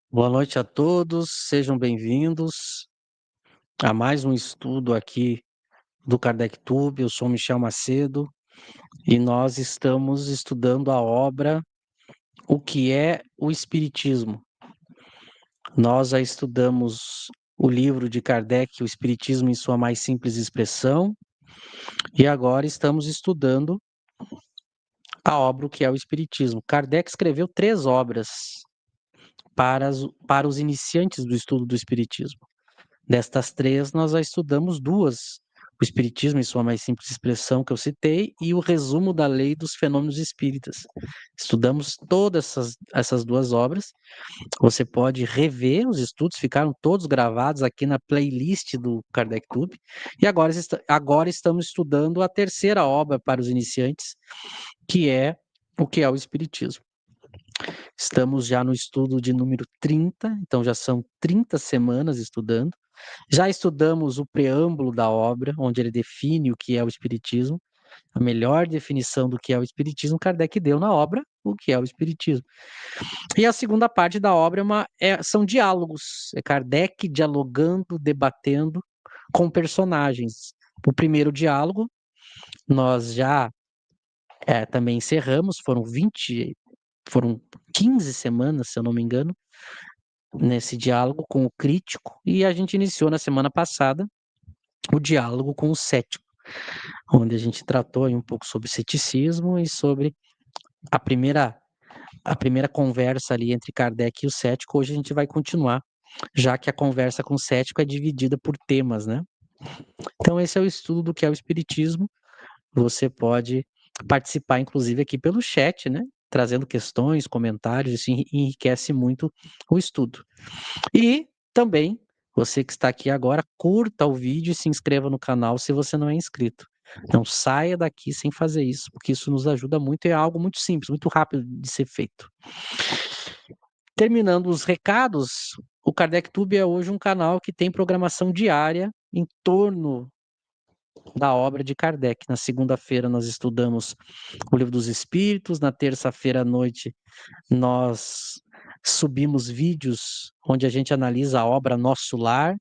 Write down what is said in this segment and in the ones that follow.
Boa noite a todos, sejam bem-vindos a mais um estudo aqui do Kardec Tube. Eu sou Michel Macedo e nós estamos estudando a obra O que é o Espiritismo. Nós já estudamos o livro de Kardec, O Espiritismo em sua mais simples expressão, e agora estamos estudando a obra O que é o Espiritismo. Kardec escreveu 3 obras para os iniciantes do estudo do Espiritismo. Destas 3, nós já estudamos 2, o Espiritismo em sua mais simples expressão que eu citei e o resumo da lei dos fenômenos espíritas. Estudamos todas essas 2 obras. Você pode rever os estudos, ficaram todos gravados aqui na playlist do Kardec Tube. E agora estamos estudando a 3ª obra para os iniciantes, que é o que é o Espiritismo. Estamos já no estudo de número 30, então já são 30 semanas estudando. Já estudamos o preâmbulo da obra, onde ele define o que é o Espiritismo. A melhor definição do que é o Espiritismo, Kardec deu na obra, o que é o Espiritismo. E a segunda parte da obra são diálogos. É Kardec dialogando, debatendo com personagens. O primeiro diálogo, nós já também encerramos, foram 15 semanas, se eu não me engano, nesse diálogo com o crítico, e a gente iniciou na semana passada o diálogo com o cético, onde a gente tratou aí um pouco sobre ceticismo e sobre a primeira conversa ali entre Kardec e o cético. Hoje a gente vai continuar, já que a conversa com o cético é dividida por temas, né? Então esse é o estudo do que é o Espiritismo. Você pode participar, inclusive, aqui pelo chat, né? Trazendo questões, comentários, isso enriquece muito o estudo. E também, você que está aqui agora, curta o vídeo e se inscreva no canal se você não é inscrito. Não saia daqui sem fazer isso, porque isso nos ajuda muito e é algo muito simples, muito rápido de ser feito. Terminando os recados, o Kardec Tube é hoje um canal que tem programação diária em torno da obra de Kardec. Na segunda-feira nós estudamos o Livro dos Espíritos, na terça-feira à noite nós subimos vídeos onde a gente analisa a obra Nosso Lar.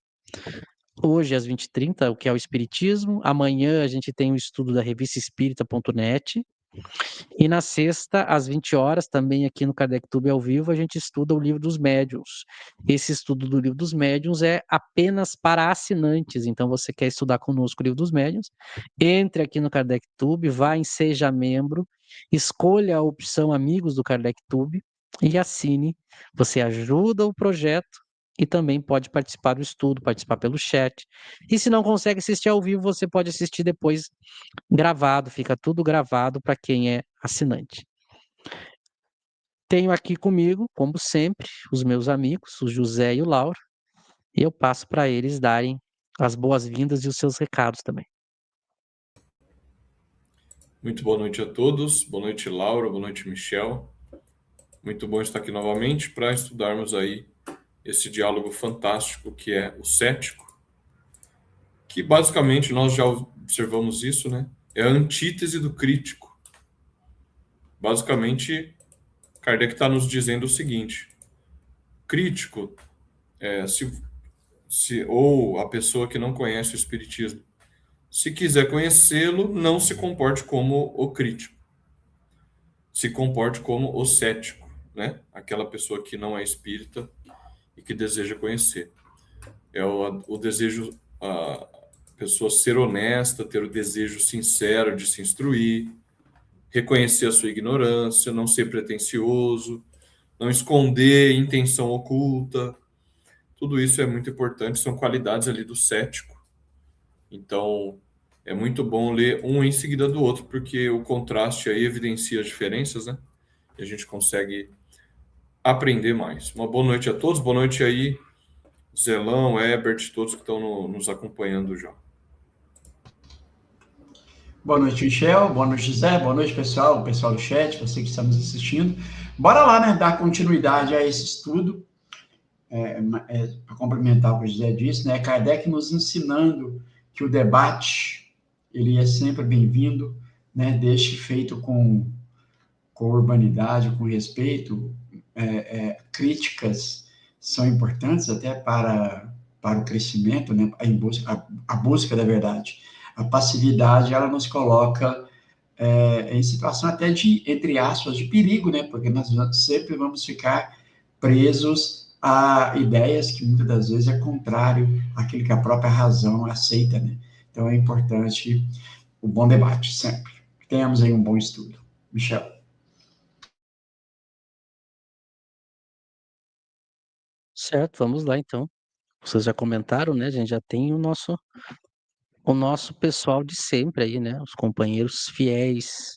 Hoje, às 20h30, o que é o Espiritismo. Amanhã a gente tem o estudo da revista espírita.net. E na sexta, às 20 horas, também aqui no Kardec Tube ao vivo, a gente estuda o Livro dos Médiuns. Esse estudo do Livro dos Médiuns é apenas para assinantes. Então, você quer estudar conosco o Livro dos Médiuns, entre aqui no Kardec Tube, vá em Seja Membro, escolha a opção Amigos do Kardec Tube e assine. Você ajuda o projeto e também pode participar do estudo, participar pelo chat. E se não consegue assistir ao vivo, você pode assistir depois gravado, fica tudo gravado para quem é assinante. Tenho aqui comigo, como sempre, os meus amigos, o José e o Lauro, e eu passo para eles darem as boas-vindas e os seus recados também. Muito boa noite a todos, boa noite Laura, boa noite Michel. Muito bom estar aqui novamente para estudarmos aí esse diálogo fantástico que é o cético, que basicamente nós já observamos isso, né? É a antítese do crítico. Basicamente, Kardec está nos dizendo o seguinte: crítico, ou a pessoa que não conhece o Espiritismo, se quiser conhecê-lo, não se comporte como o crítico, se comporte como o cético, né? Aquela pessoa que não é espírita e que deseja conhecer. É o desejo, a pessoa ser honesta, ter o desejo sincero de se instruir, reconhecer a sua ignorância, não ser pretensioso, não esconder intenção oculta. Tudo isso é muito importante, são qualidades ali do cético. Então, é muito bom ler um em seguida do outro, porque o contraste aí evidencia as diferenças, né? E a gente consegue aprender mais. Uma boa noite a todos, boa noite aí, Zelão, Herbert, todos que estão nos acompanhando já. Boa noite, Michel. Boa noite, José. Boa noite, pessoal, o pessoal do chat, você que está nos assistindo. Bora lá, né, dar continuidade a esse estudo, para complementar o que o José disse, né, Kardec nos ensinando que o debate, ele é sempre bem-vindo, né, desde que feito com urbanidade, com respeito, críticas são importantes até para o crescimento, né? A busca da verdade. A passividade, ela nos coloca em situação até de, entre aspas, de perigo, né? Porque nós sempre vamos ficar presos a ideias que muitas das vezes é contrário àquilo que a própria razão aceita, né? Então é importante o bom debate, sempre. Tenhamos aí um bom estudo. Michel. Certo, vamos lá então. Vocês já comentaram, né? A gente já tem o nosso pessoal de sempre aí, né? Os companheiros fiéis,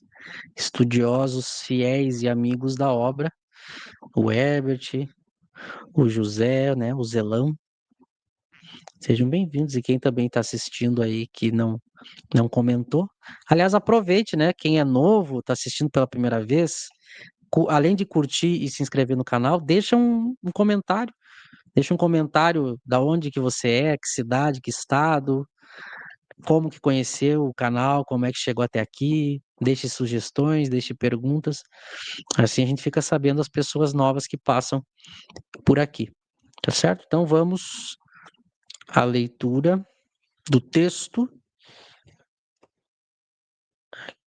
estudiosos, fiéis e amigos da obra. O Herbert, o José, né? O Zelão. Sejam bem-vindos. E quem também está assistindo aí que não comentou. Aliás, aproveite, né? Quem é novo, está assistindo pela primeira vez, além de curtir e se inscrever no canal, deixa um comentário. Deixa um comentário da onde que você é, que cidade, que estado, como que conheceu o canal, como é que chegou até aqui. Deixe sugestões, deixe perguntas. Assim a gente fica sabendo as pessoas novas que passam por aqui. Tá certo? Então vamos à leitura do texto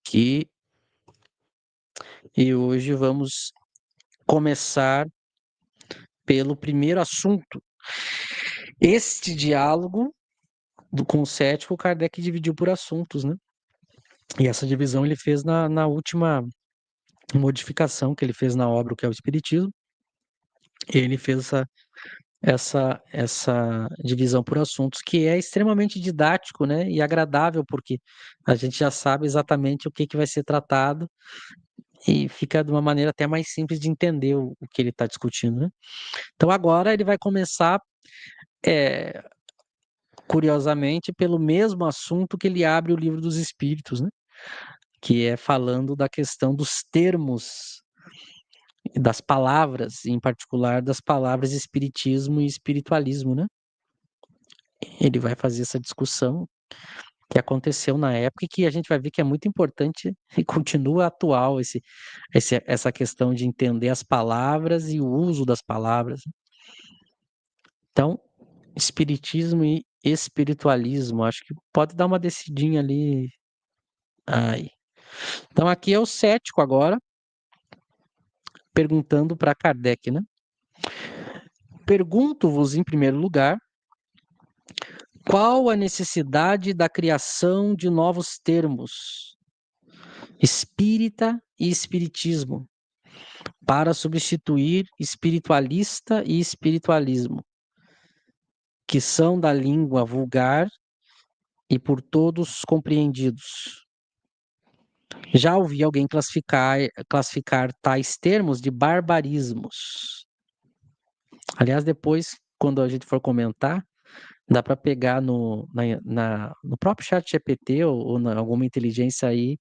que e hoje vamos começar pelo primeiro assunto. Este diálogo com o cético, Kardec dividiu por assuntos, né? E essa divisão ele fez na última modificação que ele fez na obra, que é o Espiritismo. Ele fez essa divisão por assuntos, que é extremamente didático, né? E agradável, porque a gente já sabe exatamente o que vai ser tratado e fica de uma maneira até mais simples de entender o que ele está discutindo, né? Então agora ele vai começar, curiosamente, pelo mesmo assunto que ele abre o Livro dos Espíritos, né? Que é falando da questão dos termos e das palavras, em particular das palavras espiritismo e espiritualismo, né? Ele vai fazer essa discussão que aconteceu na época e que a gente vai ver que é muito importante e continua atual essa questão de entender as palavras e o uso das palavras. Então, espiritismo e espiritualismo, acho que pode dar uma descidinha ali. Aí. Então, aqui é o cético agora, perguntando para Kardec, né? Pergunto-vos, em primeiro lugar, qual a necessidade da criação de novos termos, espírita e espiritismo, para substituir espiritualista e espiritualismo, que são da língua vulgar e por todos compreendidos? Já ouvi alguém classificar tais termos de barbarismos. Aliás, depois, quando a gente for comentar, dá para pegar no próprio chat GPT ou alguma inteligência aí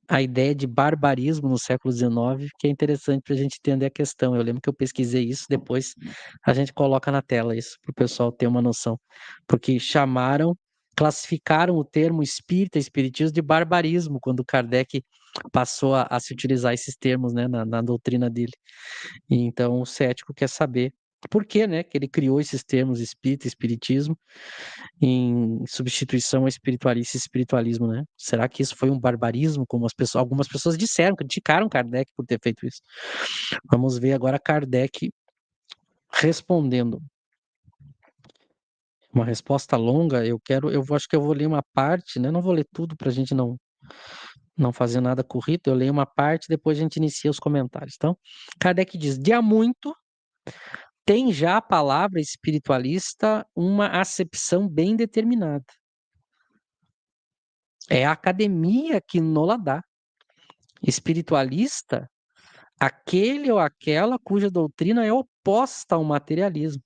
a ideia de barbarismo no século XIX, que é interessante para a gente entender a questão. Eu lembro que eu pesquisei isso, depois a gente coloca na tela isso, para o pessoal ter uma noção. Porque classificaram o termo espírita, espiritismo, de barbarismo, quando Kardec passou a se utilizar esses termos, né, na doutrina dele. E então o cético quer saber por que, né, que ele criou esses termos espírita, espiritismo, em substituição ao espiritualista e espiritualismo, né? Será que isso foi um barbarismo, como algumas pessoas disseram, criticaram Kardec por ter feito isso? Vamos ver agora Kardec respondendo. Uma resposta longa, acho que eu vou ler uma parte, né? Não vou ler tudo para a gente não fazer nada corrido, eu leio uma parte, depois a gente inicia os comentários. Então, Kardec diz: de há muito tem já a palavra espiritualista uma acepção bem determinada. É a academia que nola dá. Espiritualista, aquele ou aquela cuja doutrina é oposta ao materialismo.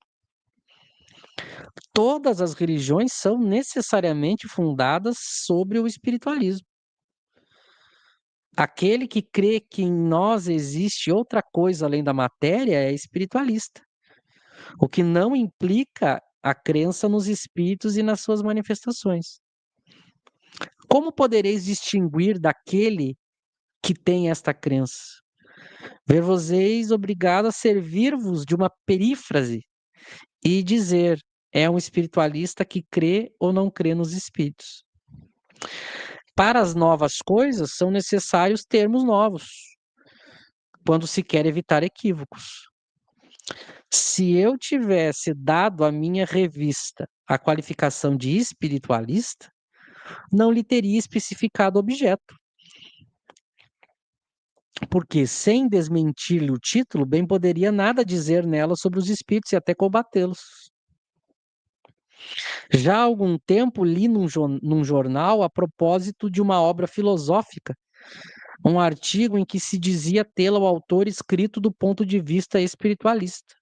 Todas as religiões são necessariamente fundadas sobre o espiritualismo. Aquele que crê que em nós existe outra coisa além da matéria é espiritualista, o que não implica a crença nos espíritos e nas suas manifestações. Como podereis distinguir daquele que tem esta crença? Ver-vos-eis obrigado a servir-vos de uma perífrase e dizer: é um espiritualista que crê ou não crê nos espíritos. Para as novas coisas, são necessários termos novos, quando se quer evitar equívocos. Se eu tivesse dado à minha revista a qualificação de espiritualista, não lhe teria especificado objeto. Porque, sem desmentir-lhe o título, bem poderia nada dizer nela sobre os espíritos e até combatê-los. Já há algum tempo li num jornal, a propósito de uma obra filosófica, um artigo em que se dizia tê-la o autor escrito do ponto de vista espiritualista.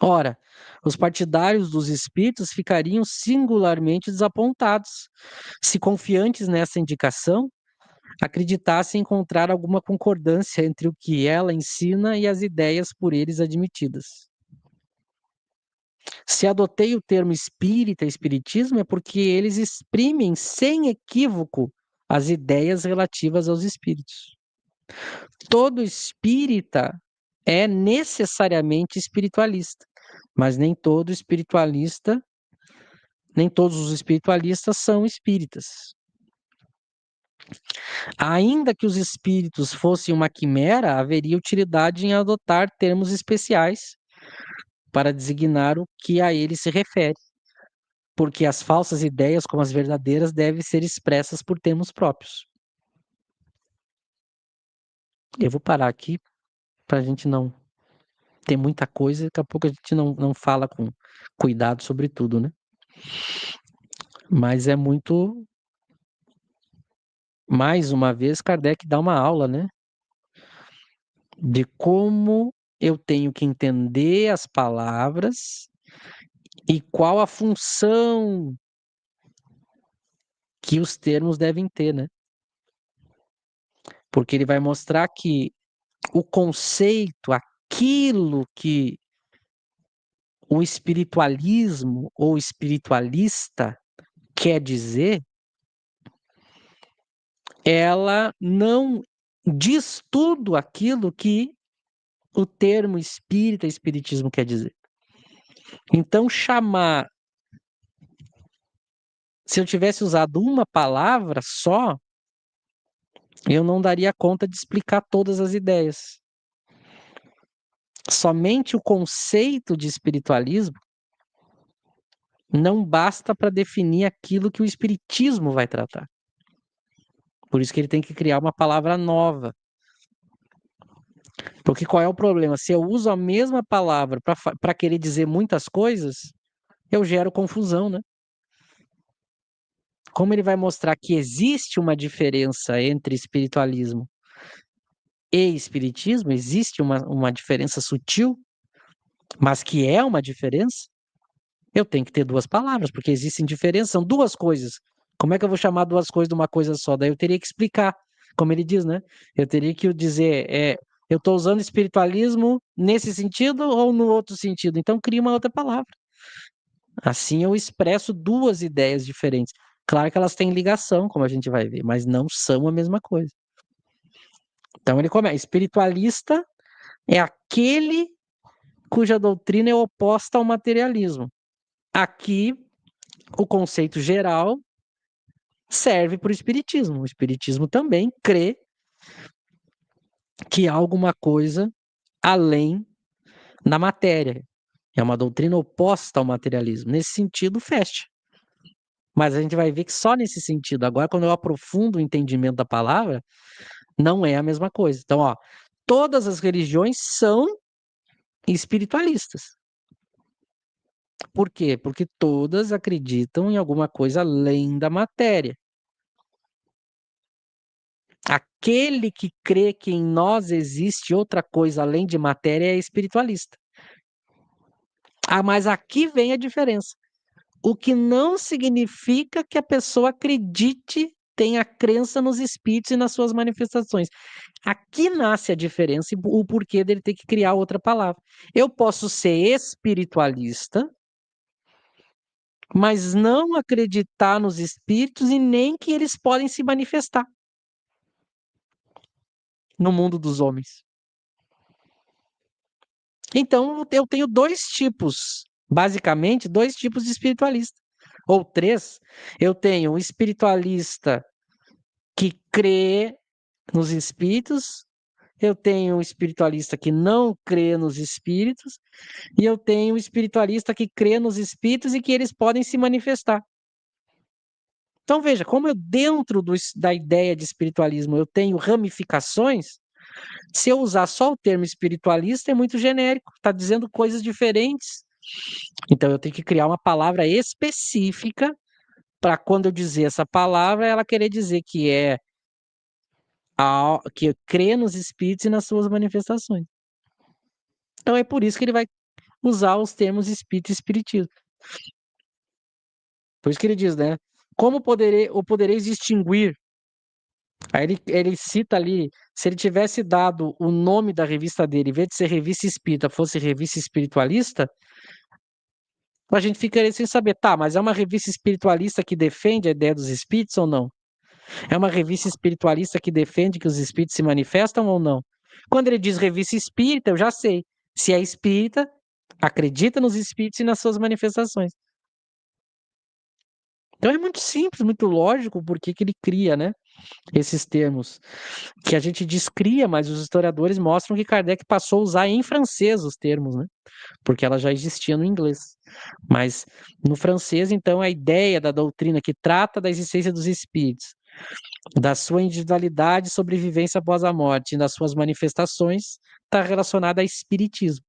Ora, os partidários dos espíritos ficariam singularmente desapontados se, confiantes nessa indicação, acreditassem encontrar alguma concordância entre o que ela ensina e as ideias por eles admitidas. Se adotei o termo espírita, espiritismo, é porque eles exprimem sem equívoco as ideias relativas aos espíritos. Todo espírita é necessariamente espiritualista, mas nem todos os espiritualistas são espíritas. Ainda que os espíritos fossem uma quimera, haveria utilidade em adotar termos especiais para designar o que a ele se refere, porque as falsas ideias, como as verdadeiras, devem ser expressas por termos próprios. Eu vou parar aqui para a gente não ter muita coisa, daqui a pouco a gente não fala com cuidado sobre tudo, né? Mas é muito. Mais uma vez, Kardec dá uma aula, né? De como eu tenho que entender as palavras e qual a função que os termos devem ter, né? Porque ele vai mostrar que o conceito, aquilo que o espiritualismo ou espiritualista quer dizer, ela não diz tudo aquilo que o termo espírita, espiritismo quer dizer. Então, se eu tivesse usado uma palavra só, eu não daria conta de explicar todas as ideias. Somente o conceito de espiritualismo não basta para definir aquilo que o espiritismo vai tratar. Por isso que ele tem que criar uma palavra nova. Porque qual é o problema? Se eu uso a mesma palavra para querer dizer muitas coisas, eu gero confusão, né? Como ele vai mostrar que existe uma diferença entre espiritualismo e espiritismo, existe uma diferença sutil, mas que é uma diferença, eu tenho que ter duas palavras, porque existem diferenças, são duas coisas. Como é que eu vou chamar duas coisas de uma coisa só? Daí eu teria que explicar, como ele diz, né? Eu teria que dizer, eu estou usando espiritualismo nesse sentido ou no outro sentido? Então cria uma outra palavra. Assim eu expresso duas ideias diferentes. Claro que elas têm ligação, como a gente vai ver, mas não são a mesma coisa. Então ele começa, espiritualista é aquele cuja doutrina é oposta ao materialismo. Aqui, o conceito geral serve para o espiritismo. O espiritismo também crê que há alguma coisa além da matéria. É uma doutrina oposta ao materialismo. Nesse sentido, fecha. Mas a gente vai ver que só nesse sentido. Agora, quando eu aprofundo o entendimento da palavra, não é a mesma coisa. Então, ó, todas as religiões são espiritualistas. Por quê? Porque todas acreditam em alguma coisa além da matéria. Aquele que crê que em nós existe outra coisa além de matéria é espiritualista. Ah, mas aqui vem a diferença. O que não significa que a pessoa acredite, tenha crença nos espíritos e nas suas manifestações. Aqui nasce a diferença e o porquê dele ter que criar outra palavra. Eu posso ser espiritualista, mas não acreditar nos espíritos e nem que eles podem se manifestar no mundo dos homens. Então, eu tenho dois tipos basicamente 2 tipos de espiritualista, ou 3. Eu tenho um espiritualista que crê nos espíritos, eu tenho um espiritualista que não crê nos espíritos, e eu tenho um espiritualista que crê nos espíritos e que eles podem se manifestar. Então veja, como eu dentro da ideia de espiritualismo eu tenho ramificações, se eu usar só o termo espiritualista é muito genérico, está dizendo coisas diferentes. Então eu tenho que criar uma palavra específica para quando eu dizer essa palavra, ela querer dizer que crê nos espíritos e nas suas manifestações. Então é por isso que ele vai usar os termos espírito e espiritismo. Por isso que ele diz, né? Como podereis distinguir? Aí ele cita ali, se ele tivesse dado o nome da revista dele, em vez de ser revista espírita, fosse revista espiritualista, a gente ficaria sem saber, tá, mas é uma revista espiritualista que defende a ideia dos espíritos ou não? É uma revista espiritualista que defende que os espíritos se manifestam ou não? Quando ele diz revista espírita, eu já sei. Se é espírita, acredita nos espíritos e nas suas manifestações. Então é muito simples, muito lógico porque que ele cria, né, esses termos. Que a gente descria, mas os historiadores mostram que Kardec passou a usar em francês os termos, né? Porque ela já existia no inglês. Mas no francês, então, a ideia da doutrina que trata da existência dos espíritos, da sua individualidade e sobrevivência após a morte e das suas manifestações, está relacionada a espiritismo.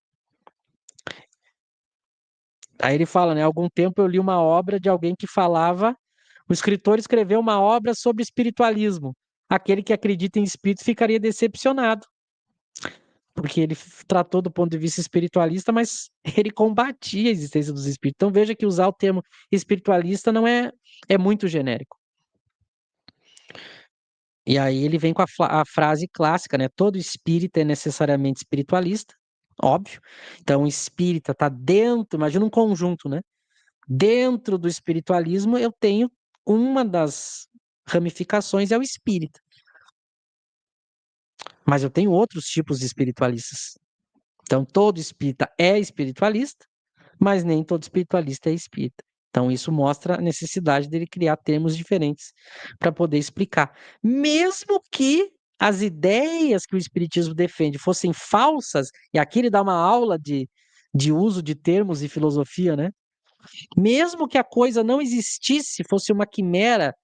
Aí ele fala, né? Há algum tempo eu li uma obra de alguém que falava, o escritor escreveu uma obra sobre espiritualismo. Aquele que acredita em espírito ficaria decepcionado, porque ele tratou do ponto de vista espiritualista, mas ele combatia a existência dos espíritos. Então veja que usar o termo espiritualista não é muito genérico. E aí ele vem com a frase clássica, né? Todo espírita é necessariamente espiritualista, óbvio. Então o espírita está dentro, imagina um conjunto, né? Dentro do espiritualismo eu tenho uma das ramificações é o espírita. Mas eu tenho outros tipos de espiritualistas. Então todo espírita é espiritualista, mas nem todo espiritualista é espírita. Então, isso mostra a necessidade dele criar termos diferentes para poder explicar. Mesmo que as ideias que o espiritismo defende fossem falsas, e aqui ele dá uma aula de uso de termos e filosofia, né? Mesmo que a coisa não existisse, fosse uma quimera,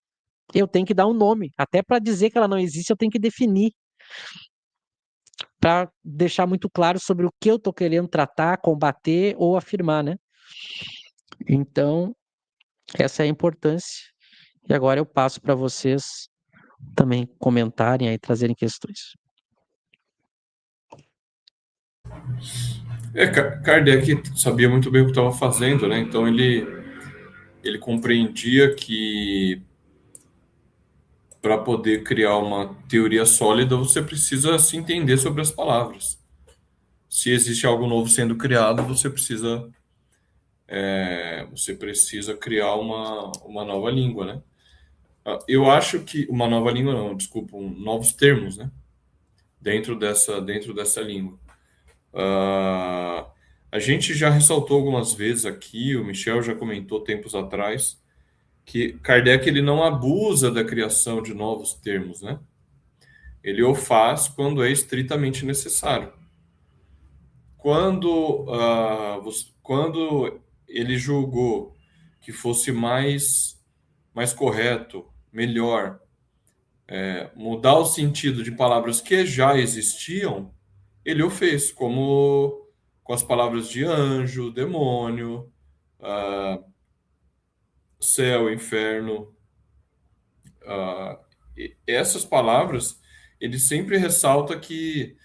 eu tenho que dar um nome. Até para dizer que ela não existe, eu tenho que definir. Para deixar muito claro sobre o que eu estou querendo tratar, combater ou afirmar, né? Então, essa é a importância. E agora eu passo para vocês também comentarem aí, trazerem questões. Kardec sabia muito bem o que estava fazendo, né? Então ele compreendia que para poder criar uma teoria sólida, você precisa se entender sobre as palavras. Se existe algo novo sendo criado, você precisa criar uma nova língua, né? Eu acho que uma nova língua não, desculpa, novos termos, né? Dentro dessa língua. A gente já ressaltou algumas vezes aqui, o Michel já comentou tempos atrás, que Kardec ele não abusa da criação de novos termos, né? Ele o faz quando é estritamente necessário. Quando ele julgou que fosse mais correto, melhor, mudar o sentido de palavras que já existiam, ele o fez, como com as palavras de anjo, demônio, céu, inferno. Essas palavras, ele sempre ressalta que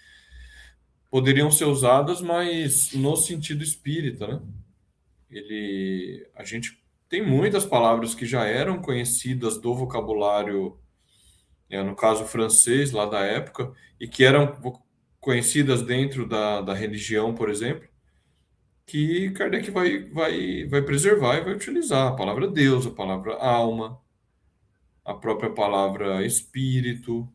poderiam ser usadas, mas no sentido espírita, né? A gente tem muitas palavras que já eram conhecidas do vocabulário, no caso francês, lá da época, e que eram conhecidas dentro da religião, por exemplo, que Kardec vai preservar e vai utilizar. A palavra Deus, a palavra alma, a própria palavra espírito,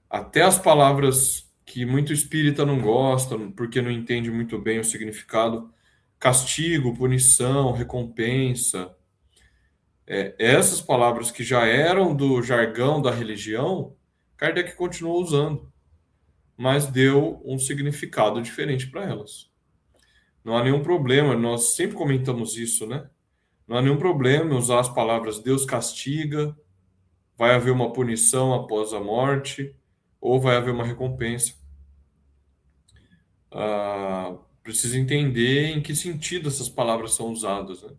até as palavras que muito espírita não gosta, porque não entende muito bem o significado. Castigo, punição, recompensa. Essas palavras que já eram do jargão da religião, Kardec continuou usando, mas deu um significado diferente para elas. Não há nenhum problema, nós sempre comentamos isso, né? Não há nenhum problema em usar as palavras Deus castiga, vai haver uma punição após a morte, ou vai haver uma recompensa. Precisa entender em que sentido essas palavras são usadas, né?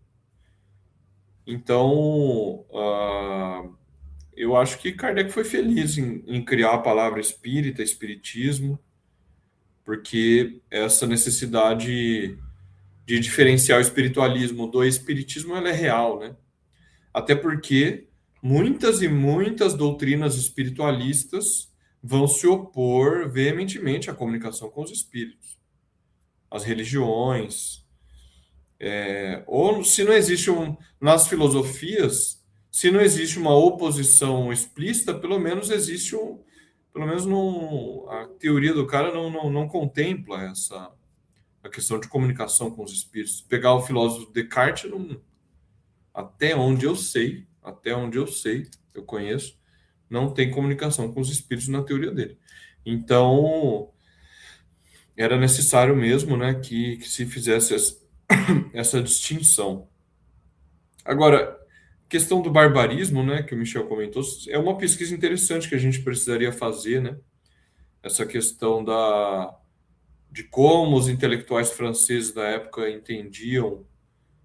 Então, eu acho que Kardec foi feliz em criar a palavra espírita, espiritismo, porque essa necessidade de diferenciar o espiritualismo do espiritismo, ela é real, né? Até porque muitas e muitas doutrinas espiritualistas vão se opor veementemente à comunicação com os espíritos. As religiões, ou se não existe nas filosofias, se não existe uma oposição explícita, pelo menos existe pelo menos a teoria do cara não contempla a questão de comunicação com os espíritos. Pegar o filósofo Descartes, até onde eu sei, eu conheço, não tem comunicação com os espíritos na teoria dele. Então, era necessário mesmo, né, que se fizesse essa distinção. Agora, questão do barbarismo, né, que o Michel comentou, é uma pesquisa interessante que a gente precisaria fazer, né? Essa questão de como os intelectuais franceses da época entendiam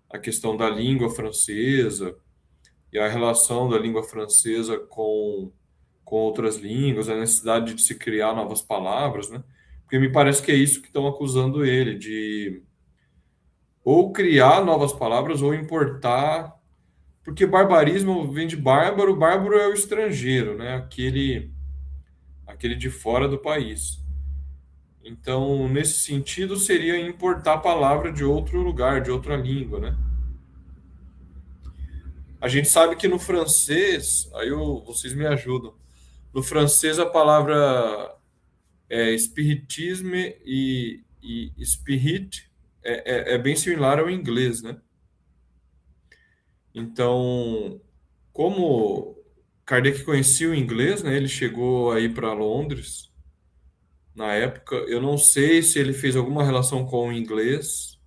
a questão da língua francesa e a relação da língua francesa com outras línguas, a necessidade de se criar novas palavras, né? Porque me parece que é isso que estão acusando ele, de ou criar novas palavras ou importar, porque barbarismo vem de bárbaro, bárbaro é o estrangeiro, né? Aquele de fora do país. Então, nesse sentido, seria importar a palavra de outro lugar, de outra língua, né? A gente sabe que no francês, vocês me ajudam, no francês a palavra spiritisme e spirit é bem similar ao inglês, né? Então, como Kardec conhecia o inglês, né? Ele chegou aí para Londres na época. Eu não sei se ele fez alguma relação com o inglês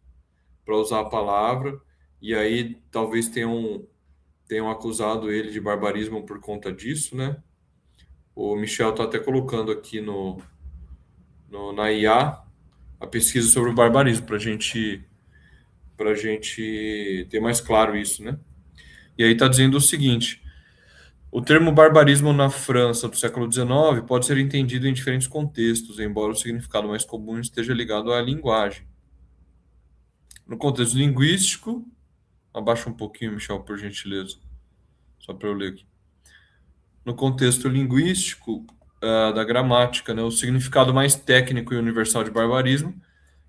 para usar a palavra, e aí talvez tenham acusado ele de barbarismo por conta disso, né? O Michel está até colocando aqui na IA a pesquisa sobre o barbarismo para gente ter mais claro isso, né? E aí está dizendo o seguinte: o termo barbarismo na França do século XIX pode ser entendido em diferentes contextos, embora o significado mais comum esteja ligado à linguagem. No contexto linguístico, abaixa um pouquinho, Michel, por gentileza, só para eu ler aqui. No contexto linguístico da gramática, né, o significado mais técnico e universal de barbarismo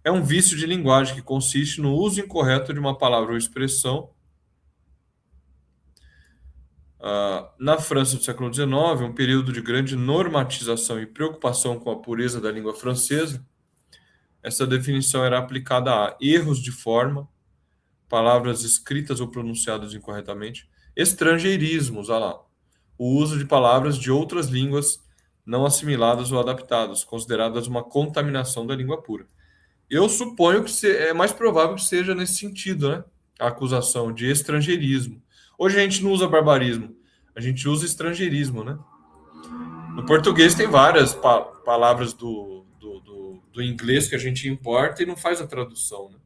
é um vício de linguagem que consiste no uso incorreto de uma palavra ou expressão. Na França do século XIX, um período de grande normatização e preocupação com a pureza da língua francesa, essa definição era aplicada a erros de forma, palavras escritas ou pronunciadas incorretamente, estrangeirismos, o uso de palavras de outras línguas não assimiladas ou adaptadas, consideradas uma contaminação da língua pura. Eu suponho que é mais provável que seja nesse sentido, né? A acusação de estrangeirismo. Hoje a gente não usa barbarismo, a gente usa estrangeirismo, né? No português tem várias palavras do inglês que a gente importa e não faz a tradução, né?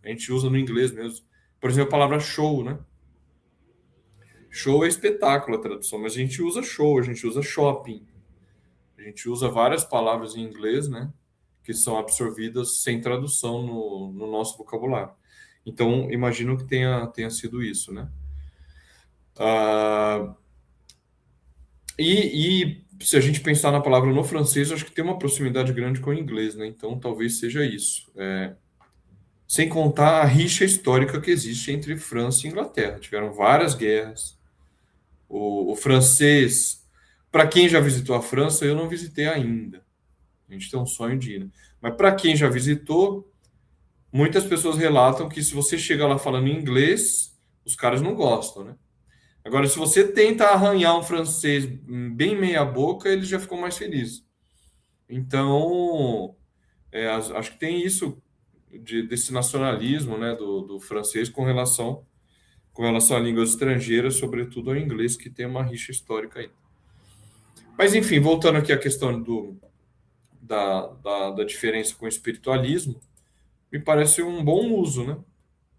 A gente usa no inglês mesmo. Por exemplo, a palavra show, né? Show é espetáculo a tradução, mas a gente usa show, a gente usa shopping. A gente usa várias palavras em inglês, né? Que são absorvidas sem tradução no nosso vocabulário. Então, imagino que tenha sido isso, né? E se a gente pensar na palavra no francês, acho que tem uma proximidade grande com o inglês, né? Então, talvez seja isso. Sem contar a rixa histórica que existe entre França e Inglaterra. Tiveram várias guerras. O francês, para quem já visitou a França, eu não visitei ainda. A gente tem um sonho de ir, né? Mas para quem já visitou, muitas pessoas relatam que se você chega lá falando inglês, os caras não gostam, né? Agora, se você tenta arranhar um francês bem meia boca, eles já ficam mais felizes. Então, acho que tem isso desse nacionalismo, né, do francês com relação a línguas estrangeiras, sobretudo ao inglês, que tem uma rixa histórica aí. Mas, enfim, voltando aqui à questão da diferença com o espiritualismo, me parece um bom uso, né?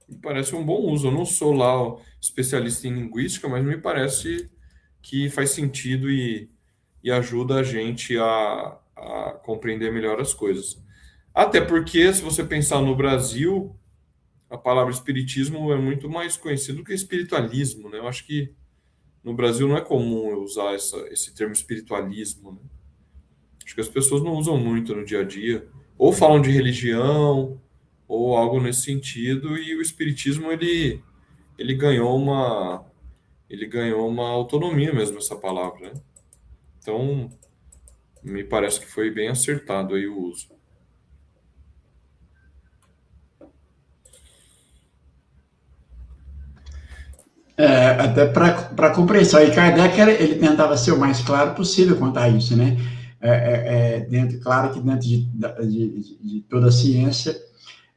Me parece um bom uso. Eu não sou lá especialista em linguística, mas me parece que faz sentido e ajuda a gente a compreender melhor as coisas. Até porque, se você pensar no Brasil, a palavra espiritismo é muito mais conhecida do que espiritualismo, né? Eu acho que no Brasil não é comum eu usar esse termo espiritualismo, né? Acho que as pessoas não usam muito no dia a dia. Ou falam de religião, ou algo nesse sentido, e o espiritismo ele ganhou uma autonomia mesmo, essa palavra, né? Então, me parece que foi bem acertado aí o uso. Até para compreensão, e Kardec ele tentava ser o mais claro possível quanto a isso, né? Claro que dentro de toda a ciência,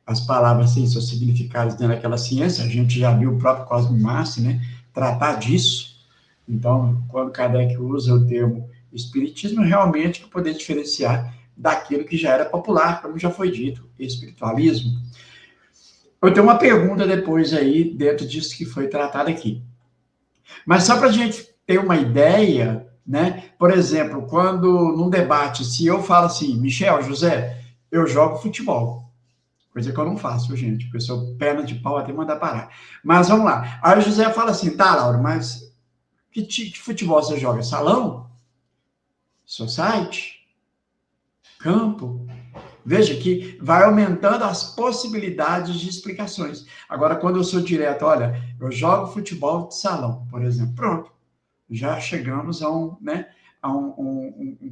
as palavras têm seus significados dentro daquela ciência, a gente já viu o próprio Cosmo Márcio, né, tratar disso. Então, quando Kardec usa o termo espiritismo, realmente para poder diferenciar daquilo que já era popular, como já foi dito, espiritualismo. Eu tenho uma pergunta depois aí, dentro disso que foi tratado aqui. Mas só para a gente ter uma ideia, né? Por exemplo, quando num debate, se eu falo assim, Michel, José, eu jogo futebol. Coisa que eu não faço, gente, porque eu sou perna de pau até mandar parar. Mas vamos lá. Aí o José fala assim, tá, Laura, mas que futebol você joga? Salão? Society? Campo? Veja que vai aumentando as possibilidades de explicações. Agora, quando eu sou direto, olha, eu jogo futebol de salão, por exemplo, pronto. Já chegamos a um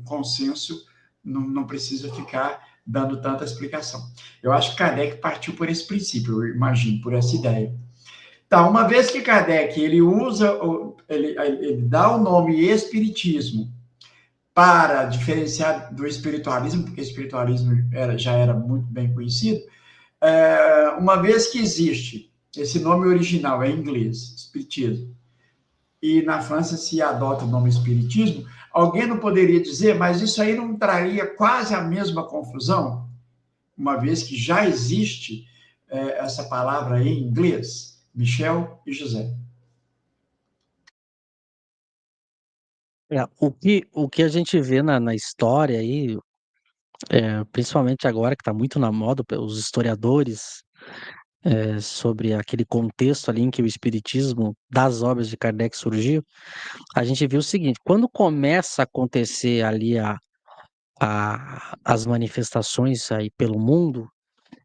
consenso, não precisa ficar dando tanta explicação. Eu acho que Kardec partiu por esse princípio, eu imagino, por essa ideia. Tá, uma vez que Kardec ele dá o nome espiritismo para diferenciar do espiritualismo, porque o espiritualismo já era muito bem conhecido, uma vez que existe esse nome original, é em inglês, espiritismo, e na França se adota o nome espiritismo, alguém não poderia dizer, mas isso aí não traria quase a mesma confusão, uma vez que já existe essa palavra em inglês, Michel e José. O que a gente vê na história aí, principalmente agora que está muito na moda, os historiadores, sobre aquele contexto ali em que o espiritismo das obras de Kardec surgiu, a gente viu o seguinte: quando começa a acontecer ali as manifestações aí pelo mundo,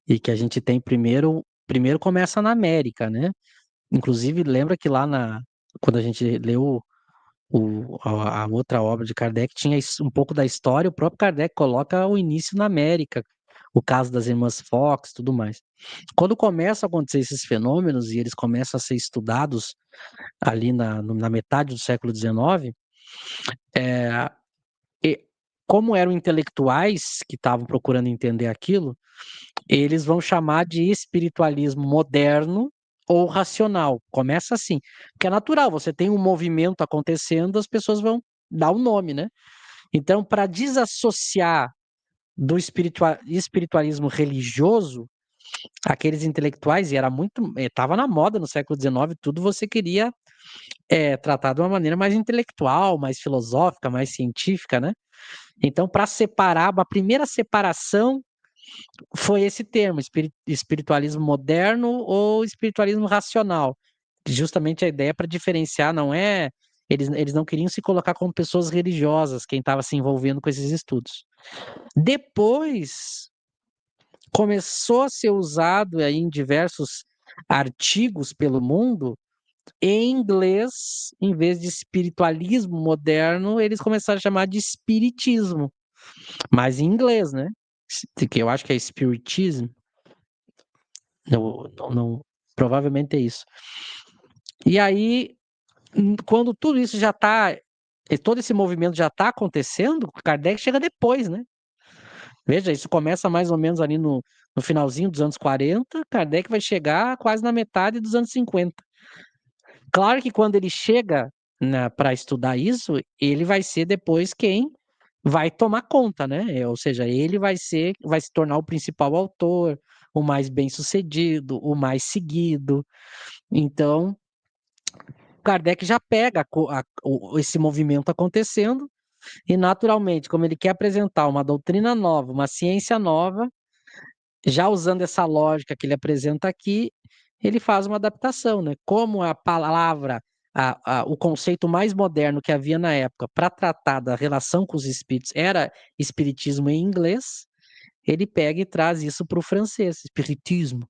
e que a gente tem primeiro começa na América, né? Inclusive, lembra que quando a gente leu a outra obra de Kardec, tinha um pouco da história, o próprio Kardec coloca o início na América, o caso das irmãs Fox, tudo mais. Quando começam a acontecer esses fenômenos e eles começam a ser estudados ali na metade do século XIX, como eram intelectuais que estavam procurando entender aquilo, eles vão chamar de espiritualismo moderno ou racional. Começa assim, porque é natural, você tem um movimento acontecendo, as pessoas vão dar um nome, né? Então, para desassociar do espiritualismo religioso, aqueles intelectuais, e era muito, estava na moda no século XIX, tudo você queria tratar de uma maneira mais intelectual, mais filosófica, mais científica, né? Então, para separar, a primeira separação foi esse termo, espiritualismo moderno ou espiritualismo racional. Justamente a ideia para diferenciar não é. Eles não queriam se colocar como pessoas religiosas, quem estava se envolvendo com esses estudos. Depois, começou a ser usado aí em diversos artigos pelo mundo, em inglês, em vez de espiritualismo moderno, eles começaram a chamar de espiritismo. Mas em inglês, né? Que eu acho que é Spiritism. Provavelmente é isso. E aí, quando tudo isso já está, todo esse movimento já está acontecendo, Kardec chega depois, né? Veja, isso começa mais ou menos ali no finalzinho dos anos 40, Kardec vai chegar quase na metade dos anos 50. Claro que quando ele chega para estudar isso, ele vai ser depois quem vai tomar conta, né? Ou seja, ele vai se tornar o principal autor, o mais bem-sucedido, o mais seguido. Então, Kardec já pega esse movimento acontecendo e, naturalmente, como ele quer apresentar uma doutrina nova, uma ciência nova, já usando essa lógica que ele apresenta aqui, ele faz uma adaptação, né? Como a palavra, o conceito mais moderno que havia na época para tratar da relação com os espíritos era espiritismo em inglês, ele pega e traz isso para o francês, espiritismo.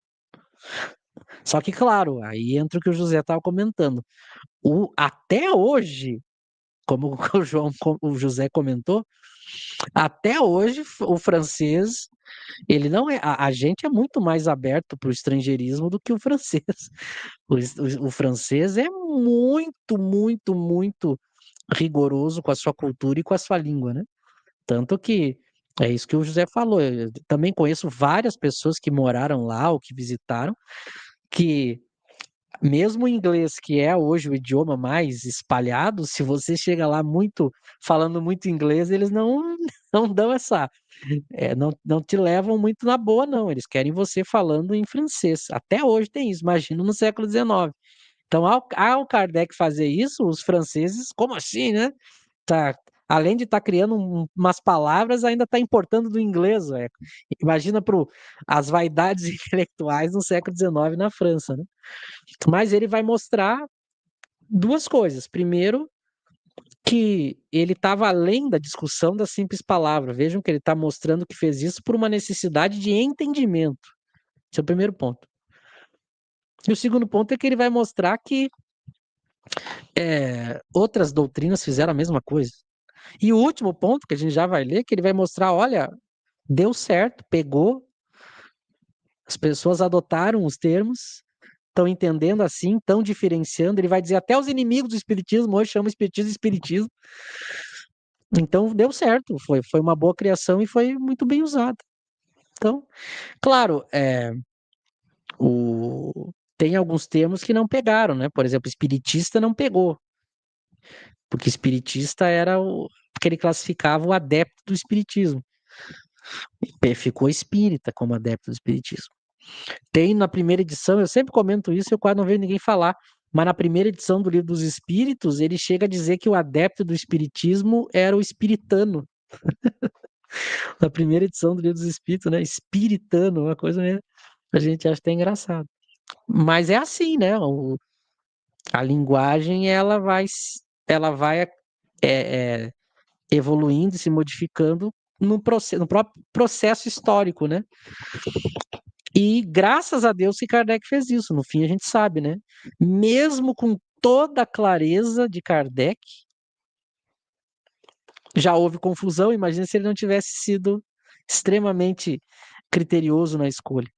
Só que, claro, aí entra o que o José estava comentando. Até hoje, como o José comentou, até hoje o francês, ele não é. A gente é muito mais aberto para o estrangeirismo do que o francês. O francês é muito, muito, muito rigoroso com a sua cultura e com a sua língua, né? Tanto que é isso que o José falou. Eu também conheço várias pessoas que moraram lá ou que visitaram, que mesmo o inglês, que é hoje o idioma mais espalhado, se você chega lá falando muito inglês, eles não, não dão não te levam muito na boa, não. Eles querem você falando em francês. Até hoje tem isso, imagina no século XIX. Então, ao Kardec fazer isso, os franceses, como assim, né? Tá, além de estar criando umas palavras, ainda está importando do inglês. Imagina as vaidades intelectuais no século XIX na França, né? Mas ele vai mostrar duas coisas. Primeiro, que ele estava além da discussão da simples palavra. Vejam que ele está mostrando que fez isso por uma necessidade de entendimento. Esse é o primeiro ponto. E o segundo ponto é que ele vai mostrar que outras doutrinas fizeram a mesma coisa. E o último ponto, que a gente já vai ler, que ele vai mostrar, olha, deu certo, pegou, as pessoas adotaram os termos, estão entendendo assim, estão diferenciando. Ele vai dizer até os inimigos do espiritismo hoje chamam espiritismo de espiritismo. Então deu certo, foi uma boa criação e foi muito bem usada. Então, claro, tem alguns termos que não pegaram, né? Por exemplo, espiritista não pegou, porque espiritista porque ele classificava o adepto do espiritismo. Ficou espírita como adepto do espiritismo. Tem na primeira edição, eu sempre comento isso, eu quase não vejo ninguém falar, mas na primeira edição do Livro dos Espíritos, ele chega a dizer que o adepto do espiritismo era o espiritano. Na primeira edição do Livro dos Espíritos, né? Espiritano, uma coisa mesmo. A gente acha até engraçado. Mas é assim, né? A linguagem, ela vai evoluindo e se modificando no próprio processo histórico, né? E graças a Deus que Kardec fez isso. No fim, a gente sabe, né? Mesmo com toda a clareza de Kardec, já houve confusão. Imagina se ele não tivesse sido extremamente criterioso na escolha.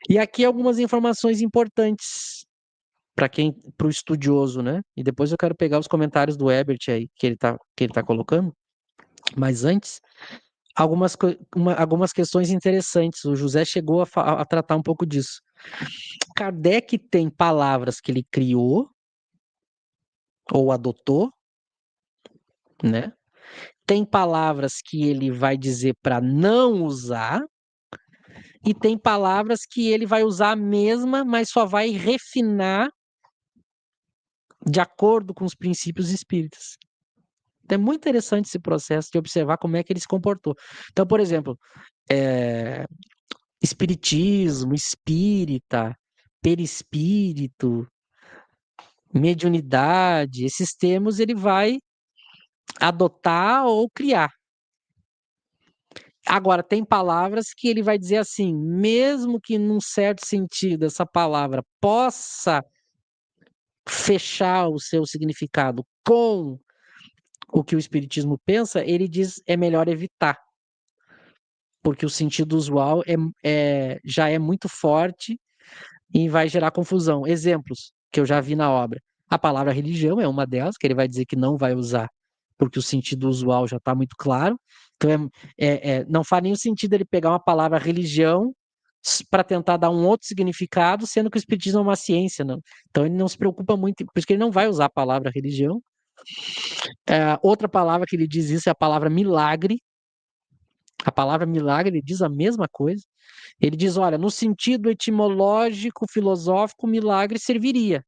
E aqui algumas informações importantes para o estudioso, né? E depois eu quero pegar os comentários do Ebert aí que ele tá colocando. Mas antes, algumas questões interessantes. O José chegou a tratar um pouco disso. Kardec tem palavras que ele criou ou adotou, né? Tem palavras que ele vai dizer para não usar e tem palavras que ele vai usar a mesma, mas só vai refinar de acordo com os princípios espíritas. Então é muito interessante esse processo de observar como é que ele se comportou. Então, por exemplo, espiritismo, espírita, perispírito, mediunidade, esses termos ele vai adotar ou criar. Agora, tem palavras que ele vai dizer assim, mesmo que num certo sentido essa palavra possa fechar o seu significado com o que o espiritismo pensa, ele diz é melhor evitar. porque o sentido usual já é muito forte e vai gerar confusão. Exemplos que eu já vi na obra. A palavra religião é uma delas, que ele vai dizer que não vai usar, porque o sentido usual já está muito claro. Então, não faz nenhum sentido ele pegar uma palavra religião para tentar dar um outro significado, sendo que o espiritismo é uma ciência, não. Então ele não se preocupa muito, por isso que ele não vai usar a palavra religião. Outra palavra que ele diz isso é a palavra milagre. A palavra milagre, ele diz a mesma coisa. Ele diz, olha, no sentido etimológico, filosófico, milagre serviria.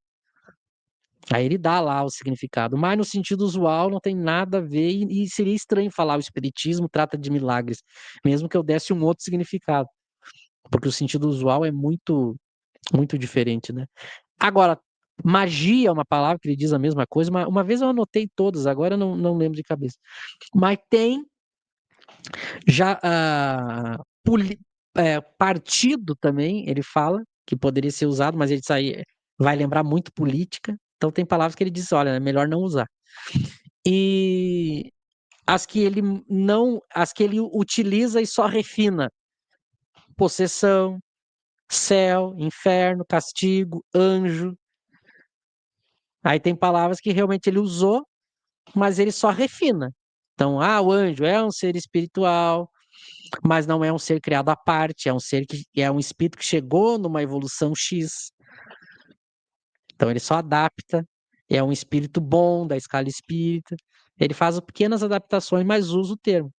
Aí ele dá lá o significado, mas no sentido usual não tem nada a ver e seria estranho falar o espiritismo trata de milagres, mesmo que eu desse um outro significado, porque o sentido usual é muito, muito diferente, né? Agora, magia é uma palavra que ele diz a mesma coisa, mas uma vez eu anotei todas, agora eu não lembro de cabeça. Mas tem já partido também, ele fala que poderia ser usado, mas ele vai lembrar muito política. Então tem palavras que ele diz, olha, é melhor não usar. E as que ele utiliza e só refina: possessão, céu, inferno, castigo, anjo. Aí tem palavras que realmente ele usou, mas ele só refina. Então, o anjo é um ser espiritual, mas não é um ser criado à parte, é um ser que é um espírito que chegou numa evolução X. Então ele só adapta, é um espírito bom da escala espírita. Ele faz pequenas adaptações, mas usa o termo.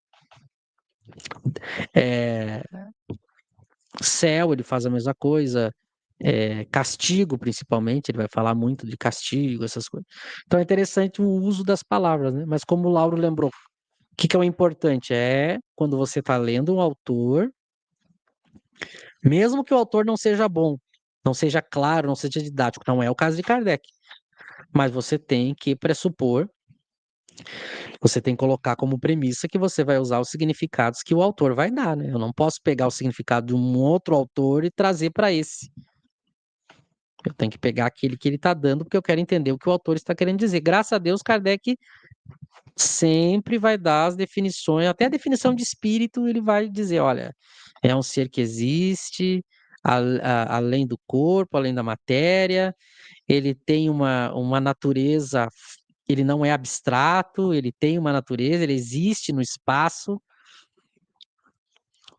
Céu, ele faz a mesma coisa. Castigo, principalmente, ele vai falar muito de castigo, essas coisas. Então é interessante o uso das palavras, né? Mas como o Lauro lembrou, o que é o importante? É quando você está lendo um autor, mesmo que o autor não seja bom, não seja claro, não seja didático, não é o caso de Kardec, mas você tem que pressupor, você tem que colocar como premissa que você vai usar os significados que o autor vai dar, né? Eu não posso pegar o significado de um outro autor e trazer para esse. Eu tenho que pegar aquele que ele está dando, porque eu quero entender o que o autor está querendo dizer. Graças a Deus, Kardec sempre vai dar as definições, até a definição de espírito, ele vai dizer, olha, é um ser que existe além do corpo, além da matéria, ele tem uma natureza, ele não é abstrato, ele tem uma natureza, ele existe no espaço,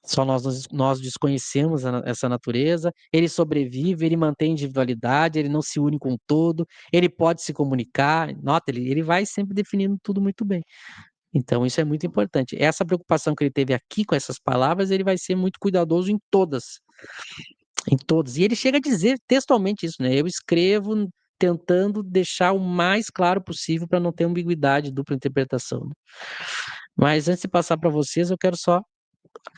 só nós desconhecemos essa natureza, ele sobrevive, ele mantém individualidade, ele não se une com o todo, ele pode se comunicar, nota, ele vai sempre definindo tudo muito bem. Então, isso é muito importante. Essa preocupação que ele teve aqui com essas palavras, ele vai ser muito cuidadoso em todas. Em todas. E ele chega a dizer textualmente isso, né? Eu escrevo tentando deixar o mais claro possível para não ter ambiguidade, dupla interpretação, né? Mas antes de passar para vocês, eu quero só.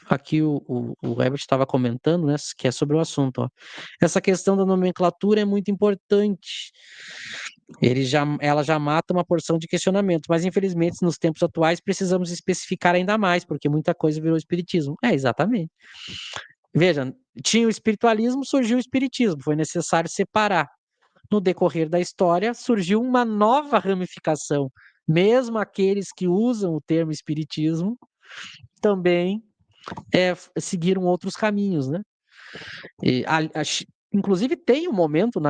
Aqui o Herbert estava comentando, né? Que é sobre o assunto. Ó. Essa questão da nomenclatura é muito importante. Ela já mata uma porção de questionamento, mas infelizmente nos tempos atuais precisamos especificar ainda mais, porque muita coisa virou espiritismo. Exatamente. Veja, tinha o espiritualismo, surgiu o espiritismo, foi necessário separar. No decorrer da história, surgiu uma nova ramificação. Mesmo aqueles que usam o termo espiritismo também seguiram outros caminhos, né? Inclusive tem um momento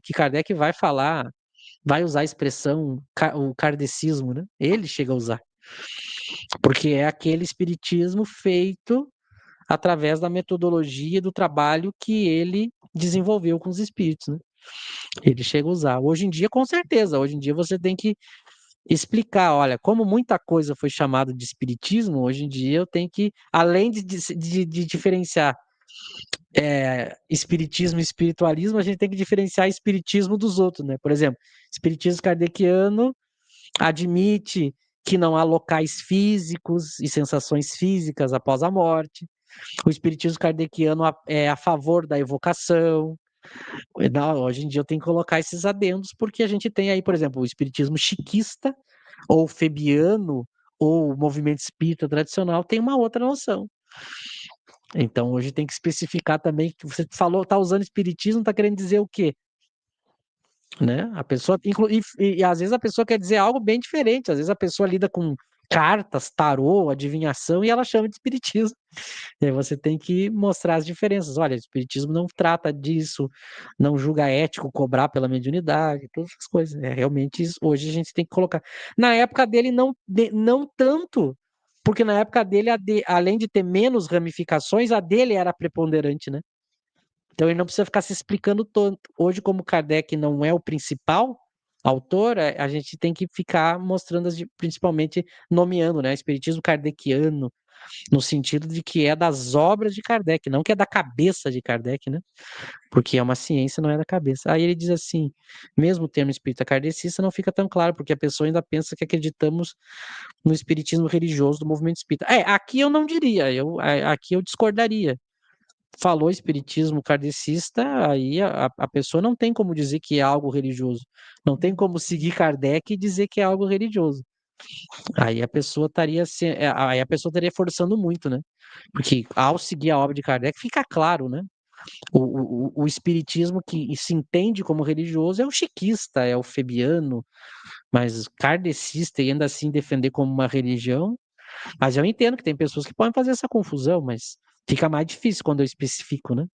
que Kardec vai falar, vai usar a expressão o kardecismo, né? Ele chega a usar. Porque é aquele espiritismo feito através da metodologia do trabalho que ele desenvolveu com os espíritos, né? Ele chega a usar. Hoje em dia, com certeza, hoje em dia você tem que explicar, olha, como muita coisa foi chamada de espiritismo, hoje em dia eu tenho que, além de diferenciar espiritismo e espiritualismo, a gente tem que diferenciar espiritismo dos outros, né? Por exemplo, espiritismo kardeciano admite que não há locais físicos e sensações físicas após a morte. O espiritismo kardeciano é a favor da evocação. Não, hoje em dia eu tenho que colocar esses adendos, porque a gente tem aí, por exemplo, o espiritismo chiquista, ou febiano, ou o movimento espírita tradicional, tem uma outra noção. Então hoje tem que especificar também que você falou, tá usando espiritismo, tá querendo dizer o quê? Né? A pessoa, e às vezes a pessoa quer dizer algo bem diferente, às vezes a pessoa lida com cartas, tarô, adivinhação, e ela chama de espiritismo. E aí você tem que mostrar as diferenças. Olha, o espiritismo não trata disso, não julga ético cobrar pela mediunidade, todas essas coisas. Realmente, hoje a gente tem que colocar. Na época dele, não tanto, porque na época dele, além de ter menos ramificações, a dele era preponderante, né? Então ele não precisa ficar se explicando todo. Hoje, como Kardec não é o principal autor, a gente tem que ficar mostrando, principalmente nomeando, né? Espiritismo kardeciano, no sentido de que é das obras de Kardec, não que é da cabeça de Kardec, né? Porque é uma ciência, não é da cabeça. Aí ele diz assim, mesmo o termo espírita kardecista não fica tão claro, porque a pessoa ainda pensa que acreditamos no espiritismo religioso do movimento espírita. Aqui eu não diria, aqui eu discordaria. Falou espiritismo kardecista, aí a pessoa não tem como dizer que é algo religioso. Não tem como seguir Kardec e dizer que é algo religioso. Aí a pessoa estaria forçando muito, né? Porque ao seguir a obra de Kardec, fica claro, né? O espiritismo que se entende como religioso é o chiquista, é o febiano, mas kardecista e ainda assim defender como uma religião. Mas eu entendo que tem pessoas que podem fazer essa confusão, mas fica mais difícil quando eu especifico, né?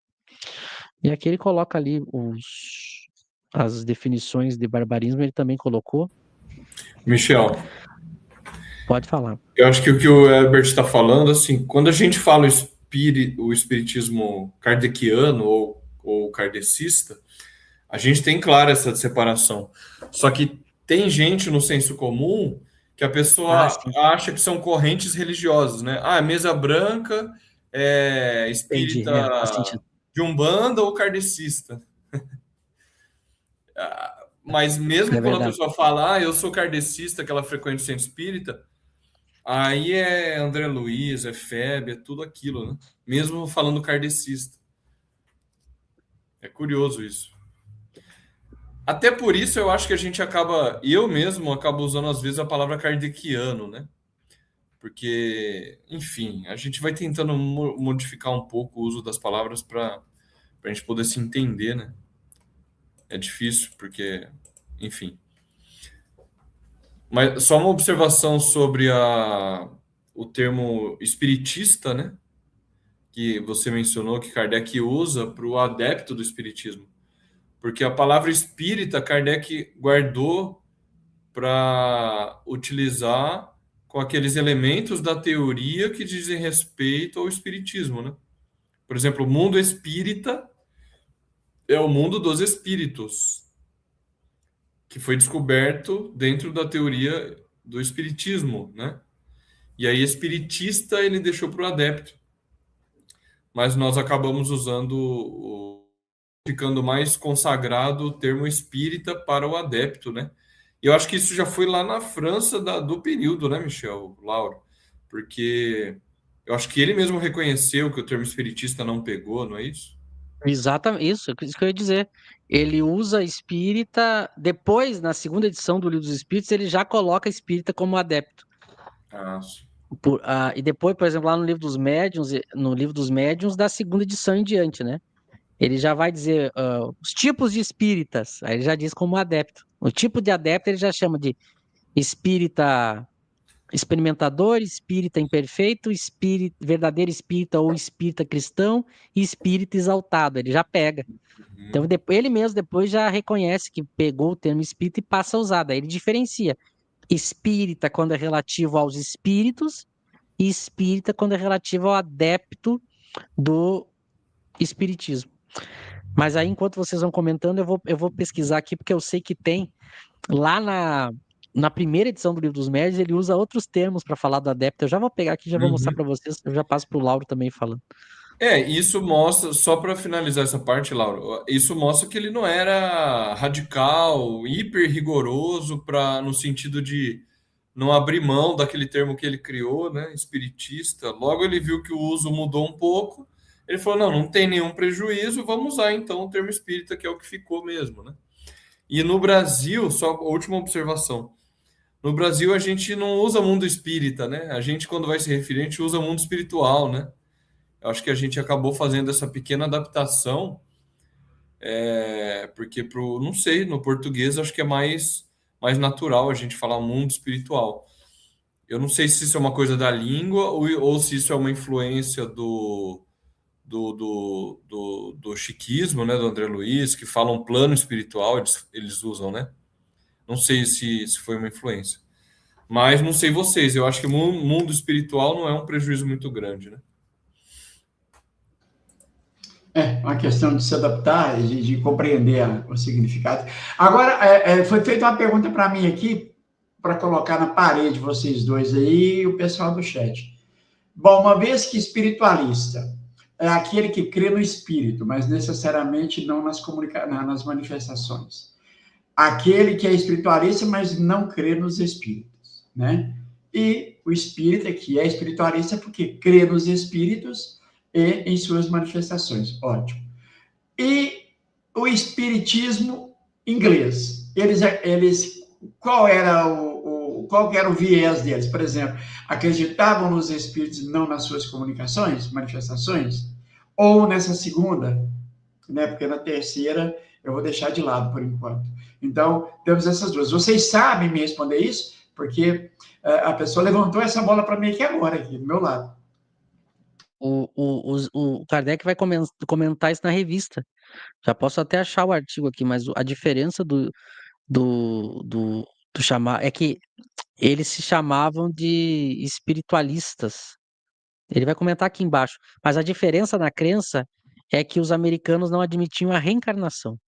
E aqui ele coloca ali as definições de barbarismo, ele também colocou. Michel, Pode falar. eu acho que o que o Herbert está falando, assim, quando a gente fala o espiritismo kardeciano ou kardecista, a gente tem clara essa separação. Só que tem gente no senso comum que a pessoa Sim. acha que são correntes religiosas, né? Mesa branca é Entendi. espírita Faz sentido. de Umbanda ou kardecista. Mas mesmo É quando a verdade. pessoa fala, eu sou kardecista, que ela frequenta o centro espírita, aí é André Luiz, é Feb, é tudo aquilo, né? Mesmo falando kardecista. É curioso isso. Até por isso eu acho que a gente eu mesmo acabo usando às vezes a palavra kardeciano, né? Porque, enfim, a gente vai tentando modificar um pouco o uso das palavras para a gente poder se entender, né? É difícil, porque, enfim. Mas só uma observação sobre o termo espiritista, né? Que você mencionou que Kardec usa para o adepto do espiritismo. Porque a palavra espírita, Kardec guardou para utilizar com aqueles elementos da teoria que dizem respeito ao espiritismo, né? Por exemplo, o mundo espírita é o mundo dos espíritos, que foi descoberto dentro da teoria do espiritismo, né? E aí, espiritista ele deixou para o adepto. Mas nós acabamos ficando mais consagrado o termo espírita para o adepto, né? E eu acho que isso já foi lá na França do período, né, Michel, Lauro? Porque eu acho que ele mesmo reconheceu que o termo espiritista não pegou, não é isso? Exatamente, isso que eu ia dizer. Ele usa espírita, depois, na segunda edição do Livro dos Espíritos, ele já coloca espírita como adepto. Sim. E depois, por exemplo, lá no Livro dos Médiuns, da segunda edição em diante, né? Ele já vai dizer os tipos de espíritas, aí ele já diz como adepto. O tipo de adepto ele já chama de espírita experimentador, espírita imperfeito, verdadeiro espírita ou espírita cristão e espírita exaltado. Ele já pega. Então, ele mesmo depois já reconhece que pegou o termo espírita e passa a usar. Daí ele diferencia espírita quando é relativo aos espíritos e espírita quando é relativo ao adepto do espiritismo. Mas aí, enquanto vocês vão comentando, eu vou pesquisar aqui, porque eu sei que tem lá na primeira edição do Livro dos Médiuns, ele usa outros termos para falar do adepto. Eu já vou pegar aqui, já vou mostrar para vocês, eu já passo para o Lauro também falando. Isso mostra, só para finalizar essa parte, Lauro, isso mostra que ele não era radical, hiper rigoroso, no sentido de não abrir mão daquele termo que ele criou, né, espiritista. Logo ele viu que o uso mudou um pouco, ele falou, não tem nenhum prejuízo, vamos usar então o termo espírita, que é o que ficou mesmo, né? E no Brasil, só a última observação, no Brasil a gente não usa mundo espírita, né? A gente, quando vai se referir, a gente usa mundo espiritual, né? Eu acho que a gente acabou fazendo essa pequena adaptação, porque não sei, no português acho que é mais natural a gente falar mundo espiritual. Eu não sei se isso é uma coisa da língua ou se isso é uma influência do chiquismo, né, do André Luiz, que fala um plano espiritual, eles usam, né? Não sei se foi uma influência. Mas não sei vocês, eu acho que o mundo espiritual não é um prejuízo muito grande, né? É uma questão de se adaptar e de compreender o significado. Agora, foi feita uma pergunta para mim aqui, para colocar na parede vocês dois aí e o pessoal do chat. Bom, uma vez que espiritualista é aquele que crê no espírito, mas necessariamente não nas manifestações. Aquele que é espiritualista, mas não crê nos espíritos, né? E o espírita que é espiritualista porque crê nos espíritos e em suas manifestações. Ótimo. E o espiritismo inglês, qual era qual era o viés deles? Por exemplo, acreditavam nos espíritos não nas suas comunicações, manifestações? Ou nessa segunda, né? Porque na terceira eu vou deixar de lado por enquanto. Então, temos essas duas. Vocês sabem me responder isso? Porque a pessoa levantou essa bola para mim aqui agora, aqui do meu lado. O Kardec vai comentar isso na revista. Já posso até achar o artigo aqui, mas a diferença do, do, do chamar é que eles se chamavam de espiritualistas. Ele vai comentar aqui embaixo. Mas a diferença na crença é que os americanos não admitiam a reencarnação.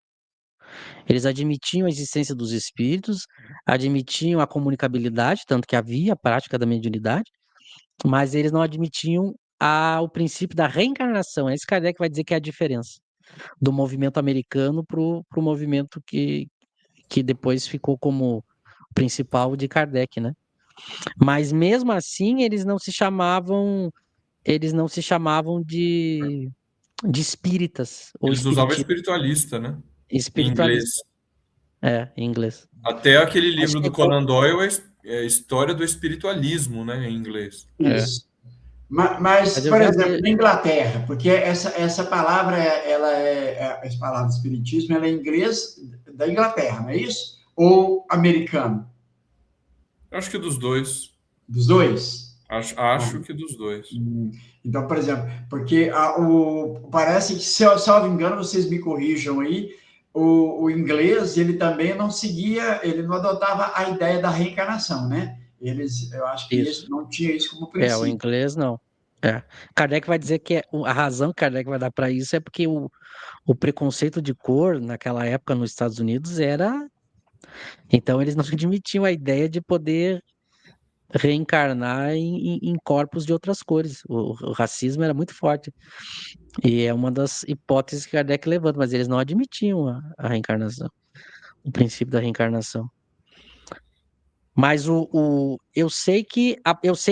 Eles admitiam a existência dos espíritos, admitiam a comunicabilidade, tanto que havia a prática da mediunidade, mas eles não admitiam o princípio da reencarnação. Esse Kardec vai dizer que é a diferença do movimento americano para o movimento que depois ficou como principal de Kardec, né? Mas mesmo assim, eles não se chamavam de espíritas ou Eles usavam espiritistas. espiritualista, né? Em inglês. Espiritualista, em inglês. Até aquele Mas livro do ficou, Conan Doyle é a História do Espiritualismo, né? Em inglês. é. Isso. Mas, Mas eu por já exemplo, vi, na Inglaterra, porque essa palavra, essa palavra espiritismo, ela é em inglês da Inglaterra, não é isso? Ou americano? Eu acho que dos dois. Dos dois? Acho que dos dois. Então, por exemplo, porque parece que, se eu salvo engano, vocês me corrijam aí, o inglês, ele também não seguia, ele não adotava a ideia da reencarnação, né? Eu acho que isso. não tinha isso como O princípio. inglês não. Kardec vai dizer que a razão que Kardec vai dar para isso é porque o preconceito de cor naquela época nos Estados Unidos era. Então, eles não admitiam a ideia de poder reencarnar em corpos de outras cores. O racismo era muito forte. E é uma das hipóteses que Kardec levanta, mas eles não admitiam a reencarnação, o princípio da reencarnação. Mas eu sei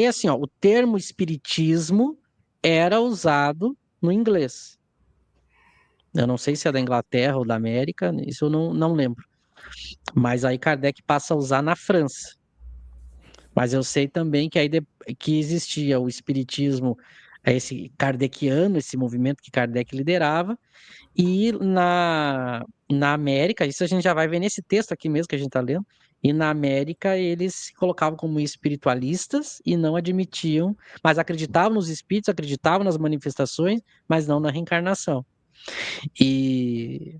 assim, ó, o termo espiritismo era usado no inglês. Eu não sei se é da Inglaterra ou da América, isso eu não lembro. Mas aí Kardec passa a usar na França. Mas eu sei também que que existia o espiritismo, esse kardeciano, esse movimento que Kardec liderava, e na América, isso a gente já vai ver nesse texto aqui mesmo que a gente está lendo, e na América eles se colocavam como espiritualistas e não admitiam, mas acreditavam nos espíritos, acreditavam nas manifestações, mas não na reencarnação. E,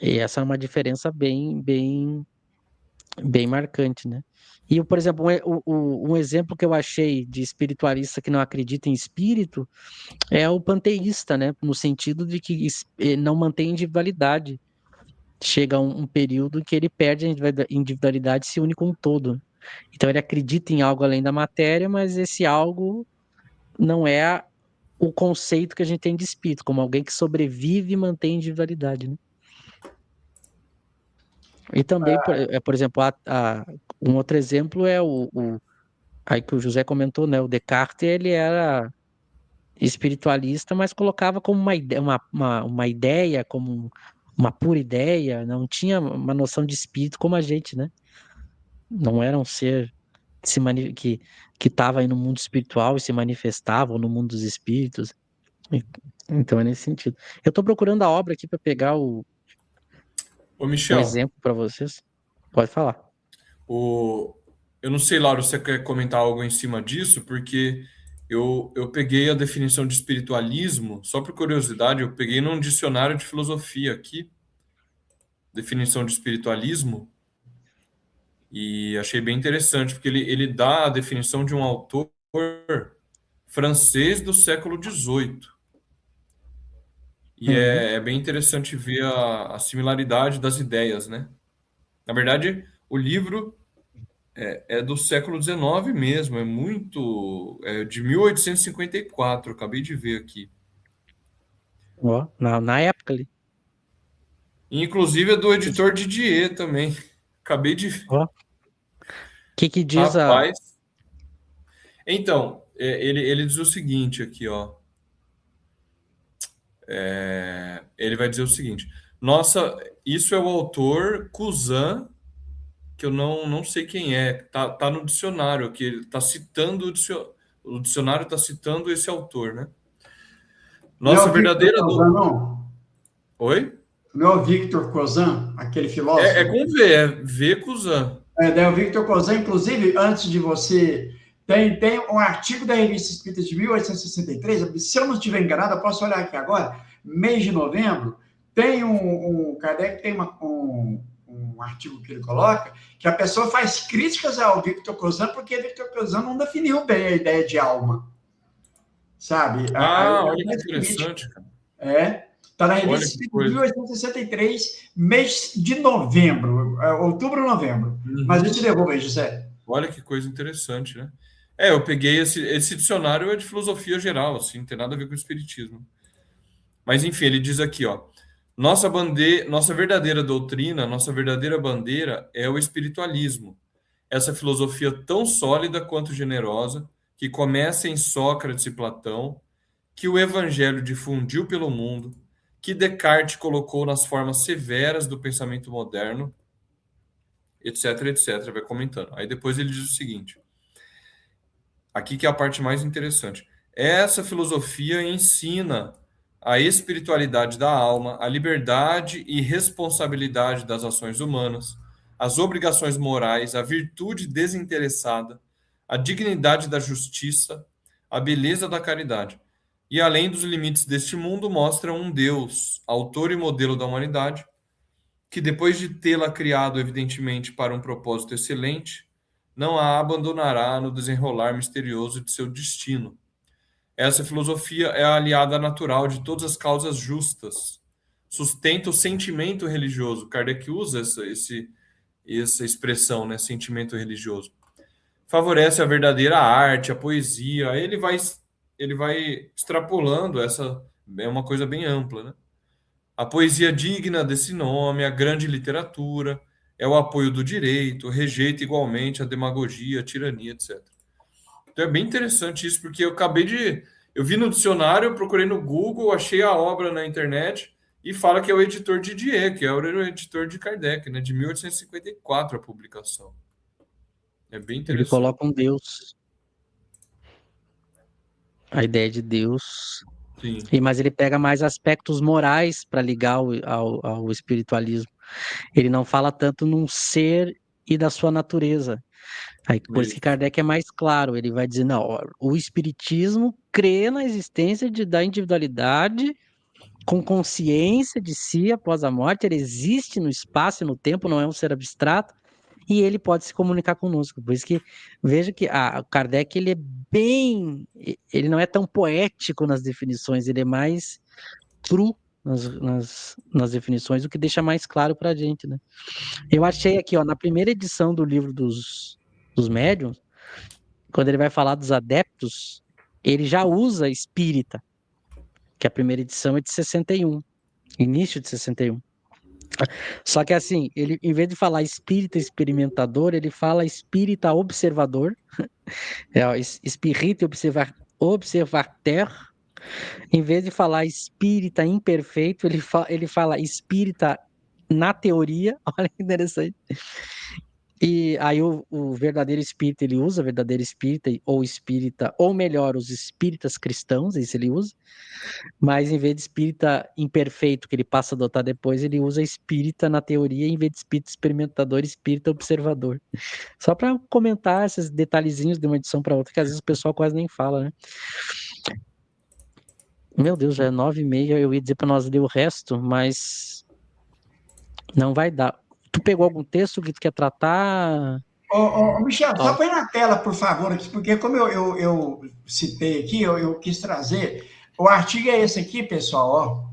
e essa é uma diferença bem marcante, né? E, por exemplo, um exemplo que eu achei de espiritualista que não acredita em espírito é o panteísta, né? No sentido de que não mantém individualidade. Chega um período em que ele perde a individualidade e se une com o todo. Então ele acredita em algo além da matéria, mas esse algo não é o conceito que a gente tem de espírito, como alguém que sobrevive e mantém individualidade, né? E também, por exemplo, um outro exemplo é aí que o José comentou, né? O Descartes, ele era espiritualista, mas colocava como uma ideia, como uma pura ideia, não tinha uma noção de espírito como a gente, né? Não era um ser que estava aí no mundo espiritual e se manifestava ou no mundo dos espíritos. Então é nesse sentido. Eu estou procurando a obra aqui para pegar Ô, um Michel, exemplo para vocês. Pode falar. Eu não sei, Laura, se você quer comentar algo em cima disso, porque eu peguei a definição de espiritualismo, só por curiosidade, eu peguei num dicionário de filosofia aqui, definição de espiritualismo, e achei bem interessante, porque ele dá a definição de um autor francês do século XVIII. E Uhum. é bem interessante ver a similaridade das ideias, né? Na verdade, o livro é do século XIX mesmo, é de 1854, acabei de ver aqui. Ó, na época ali. E, inclusive é do editor Didier também. Acabei de ver. Ó, o que diz a... Rapaz. Então, ele diz o seguinte aqui, ó. Ele vai dizer o seguinte: nossa, isso é o autor Cousin, que eu não sei quem é. Tá no dicionário aqui. Ele tá citando o dicionário está citando esse autor, né? Não é Nossa o Victor verdadeira Cousin, não? Oi? Não é o Victor Cousin, aquele É filósofo? com V, é V Cousin. Daí o Victor Cousin, inclusive, antes de você. Tem um artigo da Revista Espírita de 1863, se eu não estiver enganado, eu posso olhar aqui agora, mês de novembro, tem Kardec tem um artigo que ele coloca, que a pessoa faz críticas ao Victor Cousin, porque Victor Cousin não definiu bem a ideia de alma, sabe? Aí Ah, ele olha que faz crítica. interessante, cara. Está na Olha Revista que Espírita de coisa. 1863, mês de novembro, outubro, novembro. Mas eu Uhum. te devolvo aí, José. Olha que coisa interessante, né? Eu peguei esse dicionário é de filosofia geral, assim, não tem nada a ver com o espiritismo. Mas enfim, ele diz aqui, ó, nossa verdadeira doutrina, nossa verdadeira bandeira é o espiritualismo. Essa filosofia tão sólida quanto generosa, que começa em Sócrates e Platão, que o evangelho difundiu pelo mundo, que Descartes colocou nas formas severas do pensamento moderno, etc, etc, vai comentando. Aí depois ele diz o seguinte: aqui que é a parte mais interessante. Essa filosofia ensina a espiritualidade da alma, a liberdade e responsabilidade das ações humanas, as obrigações morais, a virtude desinteressada, a dignidade da justiça, a beleza da caridade. E além dos limites deste mundo, mostra um Deus, autor e modelo da humanidade, que depois de tê-la criado, evidentemente, para um propósito excelente, não a abandonará no desenrolar misterioso de seu destino. Essa filosofia é a aliada natural de todas as causas justas. Sustenta o sentimento religioso. Kardec usa essa expressão, né? Sentimento religioso. Favorece a verdadeira arte, a poesia. Aí ele vai extrapolando essa. É uma coisa bem ampla, né? A poesia digna desse nome, a grande literatura, é o apoio do direito, rejeita igualmente a demagogia, a tirania, etc. Então é bem interessante isso, porque eu vi no dicionário, eu procurei no Google, achei a obra na internet e fala que é o editor Didier, que é o editor de Kardec, né, de 1854 a publicação. É bem Ele interessante. coloca um Deus, a ideia de Deus, Sim, mas ele pega mais aspectos morais para ligar ao espiritualismo. Ele não fala tanto num ser e da sua natureza. Aí, por isso que isso. Kardec é mais claro, ele vai dizer, não, ó, o espiritismo crê na existência da individualidade com consciência de si após a morte, ele existe no espaço e no tempo, não é um ser abstrato, e ele pode se comunicar conosco. Por isso que veja que o Kardec ele é ele não é tão poético nas definições, ele é mais cru nas definições, o que deixa mais claro para a gente, né? Eu achei aqui, ó, na primeira edição do livro dos médiuns, quando ele vai falar dos adeptos, ele já usa espírita, que a primeira edição é de 61, início de 61. Só que assim, ele, em vez de falar espírita experimentador, ele fala espírita observador, espírita observateur. Em vez de falar espírita imperfeito, ele fala espírita na teoria. Olha que interessante. E aí o verdadeiro espírita, ele usa verdadeiro espírita, ou melhor, os espíritas cristãos, isso ele usa, mas em vez de espírita imperfeito, que ele passa a adotar depois, ele usa espírita na teoria, em vez de espírita experimentador, espírita observador. Só para comentar esses detalhezinhos de uma edição para outra, que às vezes o pessoal quase nem fala, né? Meu Deus, já é 9h30, eu ia dizer para nós ler o resto, mas não vai dar. Tu pegou algum texto que tu quer tratar? Michel, só Ó. põe na tela, por favor, aqui, porque como eu citei aqui, eu quis trazer. O artigo é esse aqui, pessoal, ó.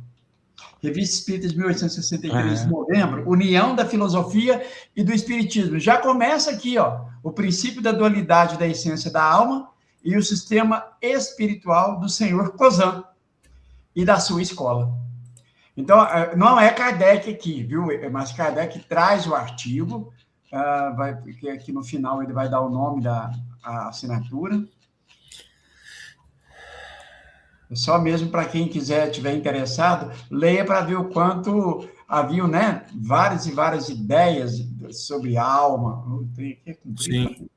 Revista Espírita de 1863, de novembro, União da Filosofia e do Espiritismo. Já começa aqui, ó, o princípio da dualidade da essência da alma e o sistema espiritual do senhor Cozan e da sua escola. Então, não é Kardec aqui, viu? Mas Kardec traz o artigo, porque aqui no final ele vai dar o nome da assinatura. Só mesmo para quem tiver interessado, leia para ver o quanto haviam, né, várias e várias ideias sobre alma. Sim.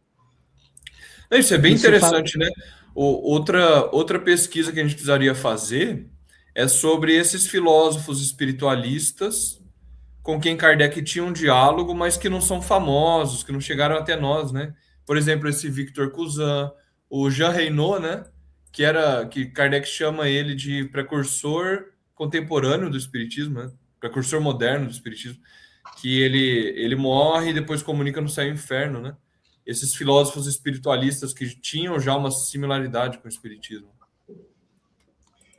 Isso é bem interessante, né? Outra pesquisa que a gente precisaria fazer é sobre esses filósofos espiritualistas com quem Kardec tinha um diálogo, mas que não são famosos, que não chegaram até nós, né? Por exemplo, esse Victor Cousin, o Jean Reynaud, né? Que Kardec chama ele de precursor contemporâneo do Espiritismo, né? Precursor moderno do Espiritismo, que ele morre e depois comunica no céu e inferno, né? Esses filósofos espiritualistas que tinham já uma similaridade com o Espiritismo.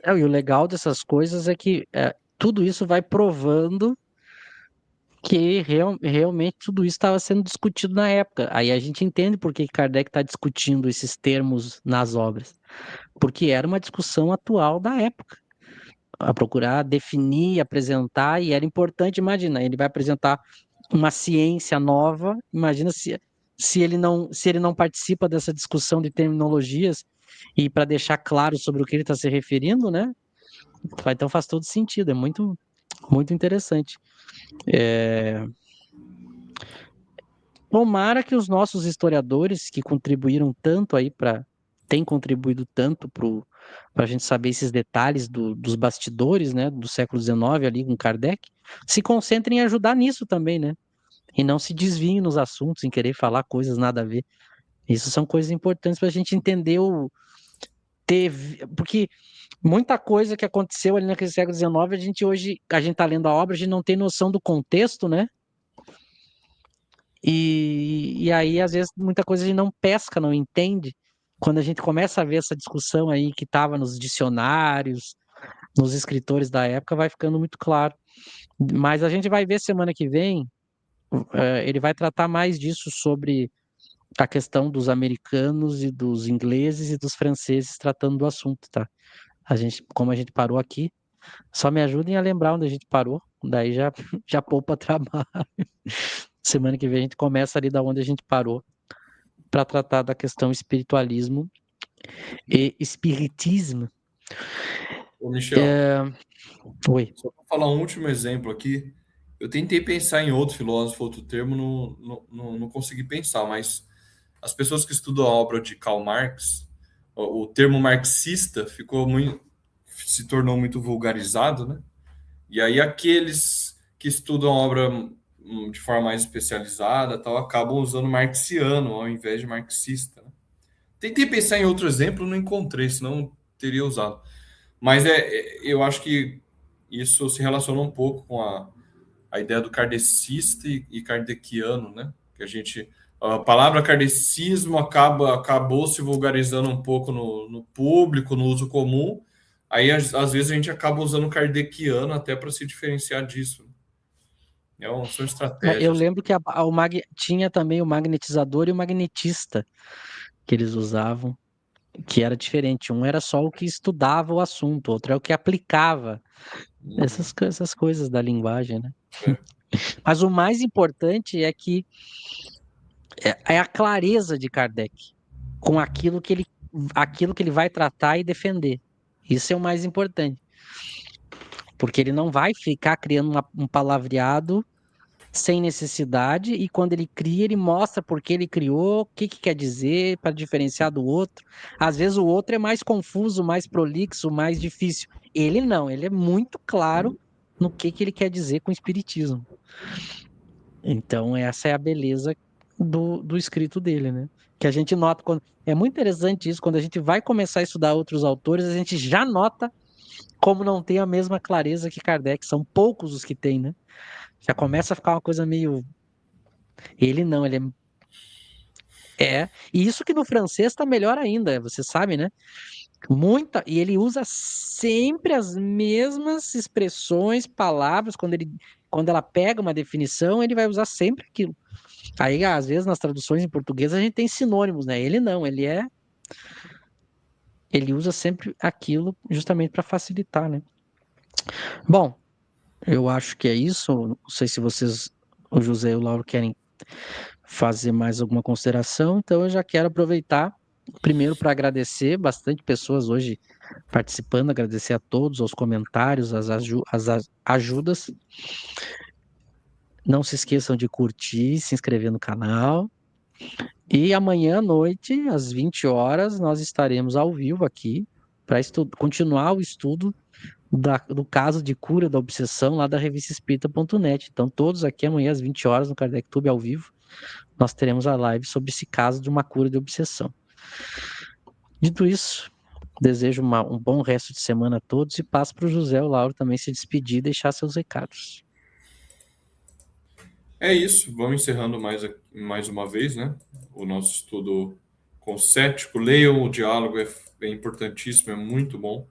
E o legal dessas coisas é que tudo isso vai provando que realmente tudo isso estava sendo discutido na época. Aí a gente entende por que Kardec está discutindo esses termos nas obras. Porque era uma discussão atual da época. A procurar definir, apresentar, e era importante, imagina, ele vai apresentar uma ciência nova, imagina se ele não participa dessa discussão de terminologias e para deixar claro sobre o que ele está se referindo, né? Então faz todo sentido, é muito, muito interessante. Tomara que os nossos historiadores que contribuíram tanto aí têm contribuído tanto para a gente saber esses detalhes dos bastidores, né, do século XIX ali com Kardec, se concentrem em ajudar nisso também, né? E não se desviem nos assuntos, em querer falar coisas nada a ver. Isso são coisas importantes para a gente entender porque muita coisa que aconteceu ali naquele século XIX, a gente tá lendo a obra, a gente não tem noção do contexto, né? E aí, às vezes, muita coisa a gente não pesca, não entende. Quando a gente começa a ver essa discussão aí que estava nos dicionários, nos escritores da época, vai ficando muito claro. Mas a gente vai ver semana que vem, ele vai tratar mais disso sobre a questão dos americanos e dos ingleses e dos franceses tratando do assunto, tá? Como a gente parou aqui, só me ajudem a lembrar onde a gente parou, daí já poupa trabalho. Semana que vem a gente começa ali da onde a gente parou para tratar da questão espiritualismo e espiritismo. Ô, Michel, Oi. só para falar um último exemplo aqui, eu tentei pensar em outro filósofo, outro termo, não consegui pensar, mas as pessoas que estudam a obra de Karl Marx, o termo marxista se tornou muito vulgarizado, né? E aí aqueles que estudam a obra de forma mais especializada, tal, acabam usando marxiano ao invés de marxista, né? Tentei pensar em outro exemplo, não encontrei, senão teria usado. Mas eu acho que isso se relaciona um pouco com a ideia do kardecista e kardeciano, né? Que a palavra kardecismo acabou se vulgarizando um pouco no público, no uso comum. Aí, às vezes, a gente acaba usando o kardeciano até para se diferenciar disso. São estratégias. Eu lembro que tinha também o magnetizador e o magnetista que eles usavam, que era diferente. Um era só o que estudava o assunto, outro é o que aplicava essas coisas da linguagem, né? Mas o mais importante é que é a clareza de Kardec com aquilo que ele vai tratar e defender. Isso é o mais importante. Porque ele não vai ficar criando um palavreado sem necessidade, e quando ele cria, ele mostra por que ele criou, o que quer dizer, para diferenciar do outro. Às vezes o outro é mais confuso, mais prolixo, mais difícil. Ele não, ele é muito claro no que ele quer dizer com o espiritismo. Então, essa é a beleza do escrito dele, né? Que a gente nota quando. É muito interessante isso, quando a gente vai começar a estudar outros autores, a gente já nota como não tem a mesma clareza que Kardec. São poucos os que tem, né? Já começa a ficar uma coisa meio. Ele não, ele é. E isso que no francês tá melhor ainda, você sabe, né? Muita. E ele usa sempre as mesmas expressões, palavras. Quando ela pega uma definição, ele vai usar sempre aquilo. Aí, às vezes, nas traduções em português, a gente tem sinônimos, né? Ele não, ele usa sempre aquilo justamente para facilitar, né? Bom, eu acho que é isso. Não sei se vocês, o José e o Lauro, querem fazer mais alguma consideração, então eu já quero aproveitar primeiro para agradecer bastante pessoas hoje participando, agradecer a todos, aos comentários, as ajudas. Não se esqueçam de curtir, se inscrever no canal. E amanhã à noite, às 20 horas, nós estaremos ao vivo aqui para continuar o estudo do caso de cura da obsessão lá da revista Espírita.net. Então, todos aqui amanhã às 20 horas no KardecTube ao vivo, nós teremos a live sobre esse caso de uma cura de obsessão. Dito isso, desejo um bom resto de semana a todos e passo para o José e o Lauro também se despedir e deixar seus recados. É isso, vamos encerrando mais uma vez, né? O nosso estudo com o cético. Leiam o diálogo, é importantíssimo, é muito bom.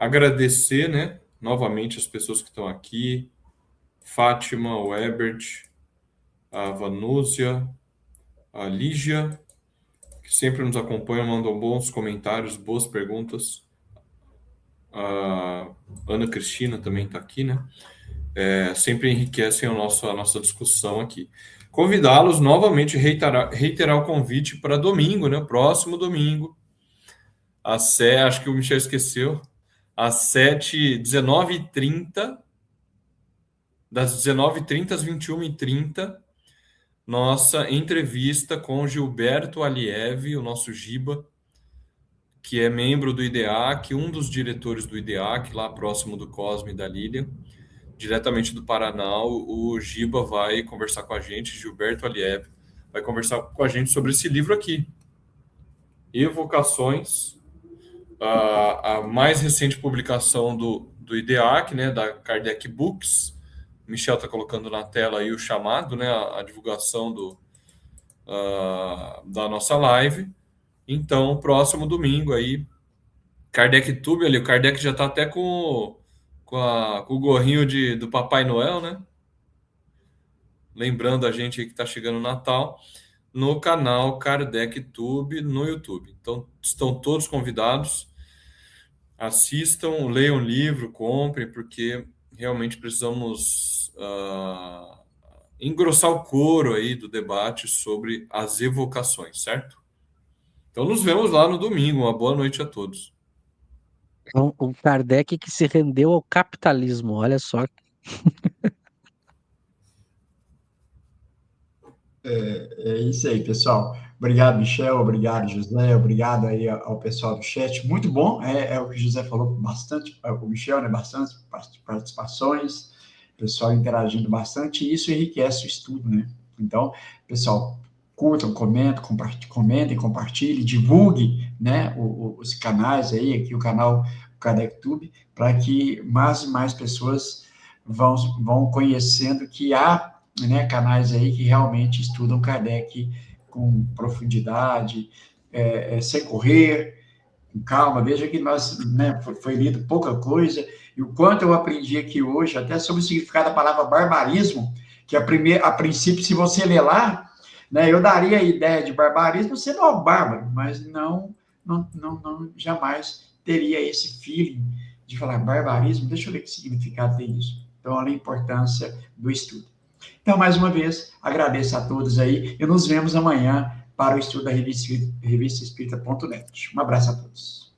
Agradecer, né, novamente as pessoas que estão aqui, Fátima, o Ebert, a Vanúzia, a Lígia, que sempre nos acompanham, mandam bons comentários, boas perguntas. A Ana Cristina também está aqui, né? Sempre enriquecem a nossa discussão aqui. Convidá-los novamente, reiterar o convite para domingo, né? Próximo domingo, acho que o Michel esqueceu, às 19h30, das 19h30 às 21h30, nossa entrevista com Gilberto Aliev, o nosso Giba, que é membro do IDEAC, um dos diretores do IDEAC, lá próximo do Cosme e da Lília, diretamente do Paraná. O Giba vai conversar com a gente, Gilberto Aliev, vai conversar com a gente sobre esse livro aqui, Evocações, a mais recente publicação do IDEAC, né, da Kardec Books. Michel está colocando na tela aí o chamado, né, a divulgação da nossa live. Então, próximo domingo aí, KardecTube ali, o Kardec já está até com o gorrinho do Papai Noel, né? Lembrando a gente aí que está chegando o Natal, no canal KardecTube no YouTube. Então, estão todos convidados. Assistam, leiam o livro, comprem, porque realmente precisamos engrossar o couro aí do debate sobre as evocações, certo? Então, nos vemos lá no domingo. Uma boa noite a todos. Então, o Kardec que se rendeu ao capitalismo, olha só. É isso aí, pessoal. Obrigado, Michel. Obrigado, José. Obrigado aí ao pessoal do chat. Muito bom. É o que o José falou bastante, o Michel, né? Bastante participações, pessoal interagindo bastante, e isso enriquece o estudo, né? Então, pessoal, curtam, comentem, compartilhem, divulguem, né? Os canais aí, aqui o canal KardecTube, para que mais e mais pessoas vão conhecendo que há, né, canais aí que realmente estudam Kardec com profundidade, sem correr, com calma. Veja que nós, né, foi lido pouca coisa, e o quanto eu aprendi aqui hoje, até sobre o significado da palavra barbarismo, que a princípio, se você ler lá, né, eu daria a ideia de barbarismo sendo algo bárbaro, mas não jamais teria esse feeling de falar barbarismo. Deixa eu ver que significado tem isso. Então, olha a importância do estudo. Então, mais uma vez, agradeço a todos aí e nos vemos amanhã para o estudo da revista Espírita.net. Um abraço a todos.